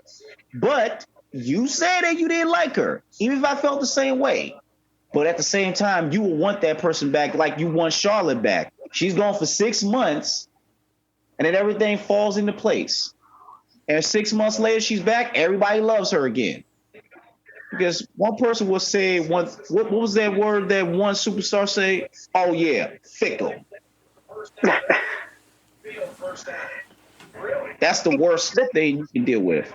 But you said that you didn't like her, even if I felt the same way. But at the same time, you will want that person back like you want Charlotte back. She's gone for 6 months, and then everything falls into place. And 6 months later, she's back. Everybody loves her again. Because one person will say, what was that word that one superstar say? Oh, yeah, fickle. That's the worst thing you can deal with.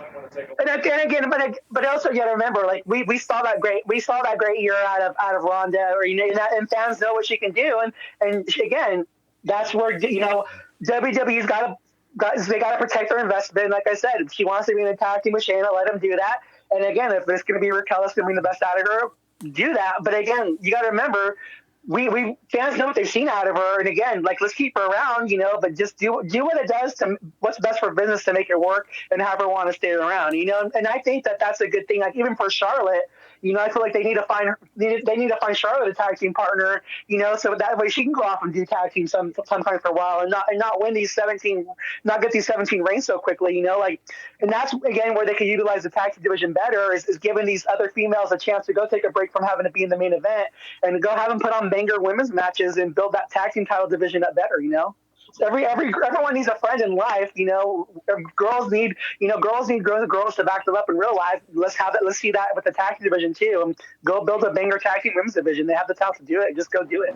And again, but also you got to remember, like we saw that great year out of Ronda, and fans know what she can do, and again, that's where WWE's got to protect their investment. Like I said, if she wants to be in a tag team with Shayna, let them do that. And again, if it's going to be Raquel that's going to bring the best out of her, do that. But again, you got to remember, we fans know what they've seen out of her, and again, like, let's keep her around, but just do what it does to what's best for business to make it work and have her want to stay around, and I think that that's a good thing. Like, even for Charlotte, I feel like they need to find Charlotte a tag team partner, so that way she can go off and do tag team sometime for a while and not win these 17, not get these 17 reigns so quickly, and that's again where they could utilize the tag team division better is giving these other females a chance to go take a break from having to be in the main event and go have them put on banger women's matches and build that tag team title division up better, So everyone needs a friend in life, girls need girls to back them up in real life. Let's see that with the tag team division too. And go build a banger tag team women's division. They have the talent to do it. Just go do it.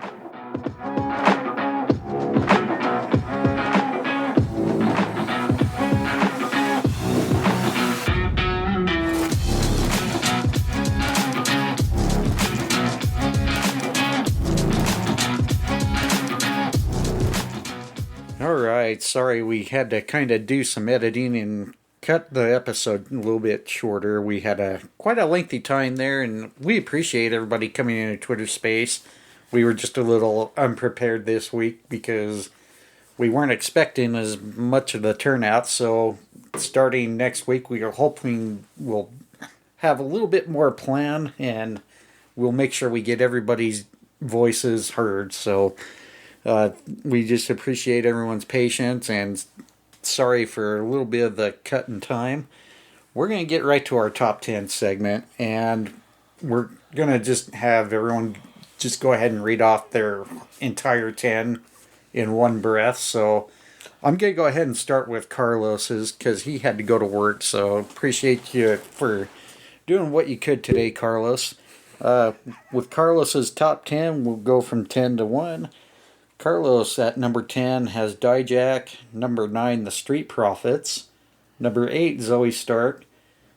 Alright, sorry we had to kind of do some editing and cut the episode a little bit shorter. We had quite a lengthy time there, and we appreciate everybody coming into Twitter space. We were just a little unprepared this week because we weren't expecting as much of the turnout, so starting next week we are hoping we'll have a little bit more plan, and we'll make sure we get everybody's voices heard, so... we just appreciate everyone's patience and sorry for a little bit of the cut in time. We're going to get right to our top 10 segment, and we're going to just have everyone just go ahead and read off their entire 10 in one breath. So I'm going to go ahead and start with Carlos's because he had to go to work. So appreciate you for doing what you could today, Carlos. With Carlos's top 10, we'll go from 10 to 1. Carlos at number 10 has Dijak. Number 9, The Street Profits. Number 8, Zoe Stark.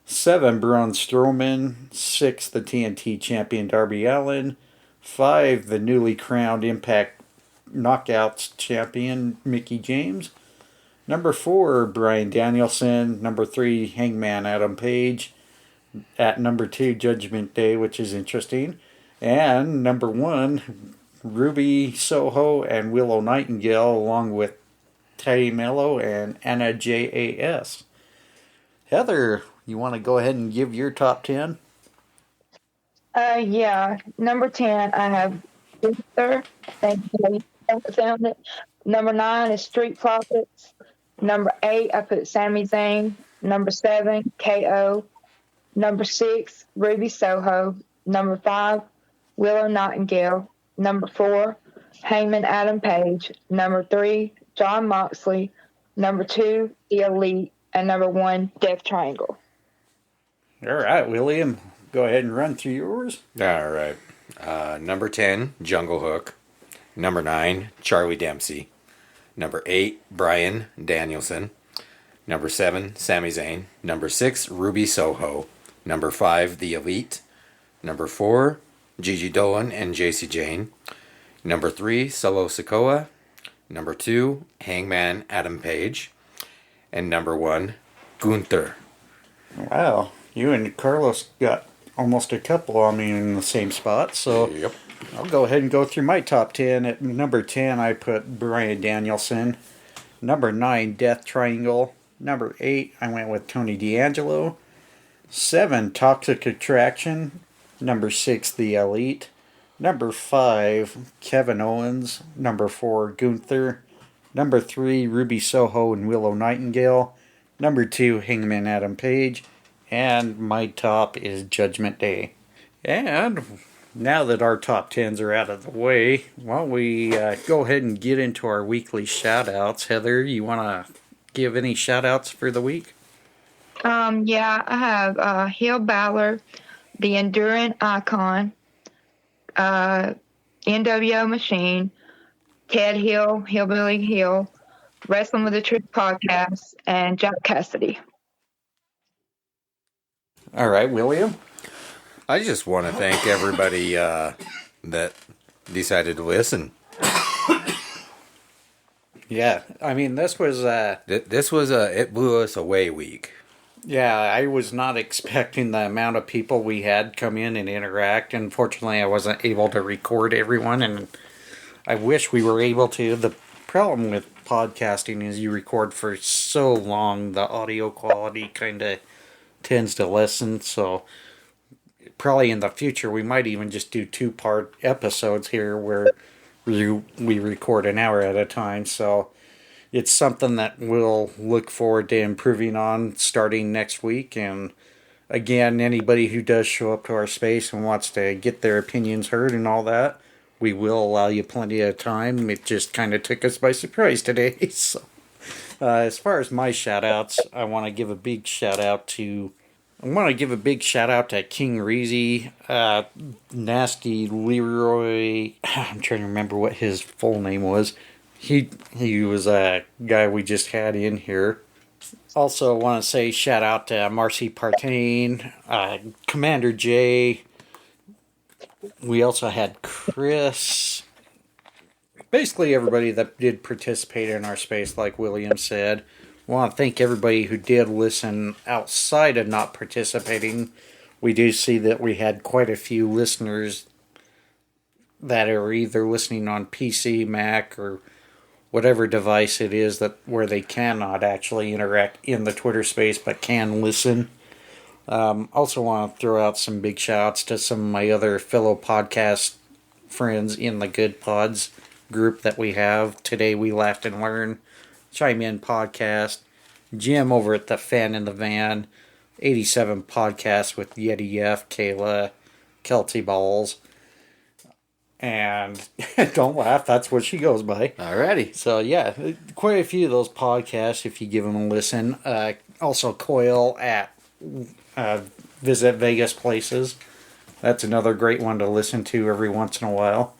7, Braun Strowman. 6, the TNT champion Darby Allin. 5, the newly crowned Impact Knockouts champion Mickie James. Number 4, Bryan Danielson. Number 3, Hangman Adam Page. At number 2, Judgment Day, which is interesting. And number 1, Ruby Soho and Willow Nightingale, along with Tay Mello and Anna JAS. Heather, you want to go ahead and give your top 10? Yeah. Number 10, I have Luther. Thank you. Found it. Number 9 is Street Profits. Number 8, I put Sami Zayn. Number 7, KO. Number 6, Ruby Soho. Number 5, Willow Nightingale. Number 4, Hangman Adam Page. Number 3, Jon Moxley. Number 2, The Elite. And number 1, Death Triangle. All right, William, go ahead and run through yours. All right. Number 10, Jungle Hook. Number 9, Charlie Dempsey. Number 8, Bryan Danielson. Number 7, Sami Zayn. Number 6, Ruby Soho. Number 5, The Elite. Number 4, Gigi Dolan and JC Jane. Number 3, Solo Sikoa. Number 2, Hangman Adam Page. And number 1, Gunther. Wow, you and Carlos got almost a couple on me in the same spot, so Yep. I'll go ahead and go through my top 10. At number 10, I put Bryan Danielson. Number 9, Death Triangle. Number 8, I went with Tony D'Angelo. 7, Toxic Attraction. Number 6, The Elite. Number 5, Kevin Owens. Number 4, Gunther. Number 3, Ruby Soho and Willow Nightingale. Number 2, Hangman Adam Page. And my top is Judgment Day. And now that our top 10s are out of the way, why don't we go ahead and get into our weekly shout-outs. Heather, you want to give any shout-outs for the week? Yeah, I have Hill Balor, the Endurance Icon, NWO Machine, Ted Hill, Hillbilly Hill, Wrestling with the Truth Podcast, and Jack Cassidy. All right, William? I just want to thank everybody that decided to listen. Yeah, I mean, this was... This was It Blew Us Away week. Yeah, I was not expecting the amount of people we had come in and interact. Unfortunately, I wasn't able to record everyone, and I wish we were able to. The problem with podcasting is you record for so long, the audio quality kind of tends to lessen, so probably in the future, we might even just do 2-part episodes here where we record an hour at a time. So it's something that we'll look forward to improving on starting next week. And again, anybody who does show up to our space and wants to get their opinions heard and all that, we will allow you plenty of time. It just kind of took us by surprise today. So, as far as my shout outs, I want to give a big shout out to King Reezy, Nasty Leroy. I'm trying to remember what his full name was. He was a guy we just had in here. Also, want to say shout out to Marcy Partain, Commander J. We also had Chris. Basically, everybody that did participate in our space, like William said. I want to thank everybody who did listen outside of not participating. We do see that we had quite a few listeners that are either listening on PC, Mac, or whatever device it is that where they cannot actually interact in the Twitter space but can listen. Also want to throw out some big shouts to some of my other fellow podcast friends in the Good Pods group that we have. Today We Laughed and Learned, Chime In Podcast, Jim over at the Fan in the Van, 87 Podcast with Yeti F, Kayla, Kelty Balls. And don't laugh, that's what she goes by. Alrighty. So yeah, quite a few of those podcasts if you give them a listen. Also Coil at Visit Vegas Places. That's another great one to listen to every once in a while.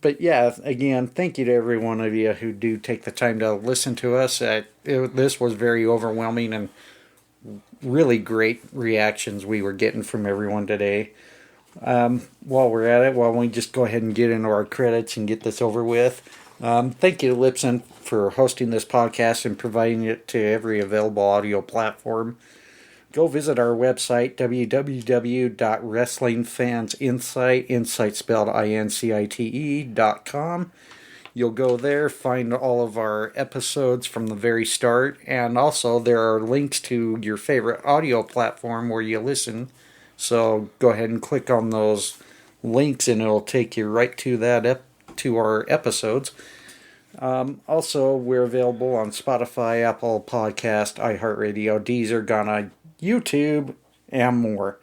But yeah, again, thank you to every one of you who do take the time to listen to us. This was very overwhelming and really great reactions we were getting from everyone today. While we're at it, why don't we just go ahead and get into our credits and get this over with. Thank you to Lipson for hosting this podcast and providing it to every available audio platform. Go visit our website, www.wrestlingfansinsight, insight spelled INCITE.com. You'll go there, find all of our episodes from the very start, and also there are links to your favorite audio platform where you listen. So go ahead and click on those links and it'll take you right to that to our episodes. Also, we're available on Spotify, Apple Podcast, iHeartRadio, Deezer, Ghana, YouTube, and more.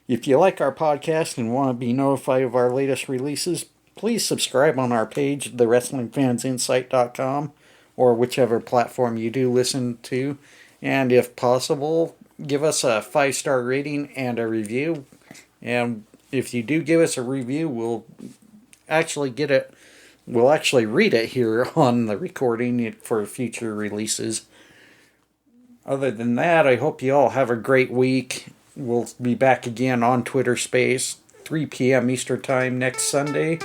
If you like our podcast and want to be notified of our latest releases, please subscribe on our page, thewrestlingfansinsight.com, or whichever platform you do listen to. And if possible, give us a 5-star rating and a review. And if you do give us a review, we'll actually read it here on the recording for future releases. Other than that, I hope you all have a great week. We'll be back again on Twitter Space, 3 p.m. Eastern Time next Sunday.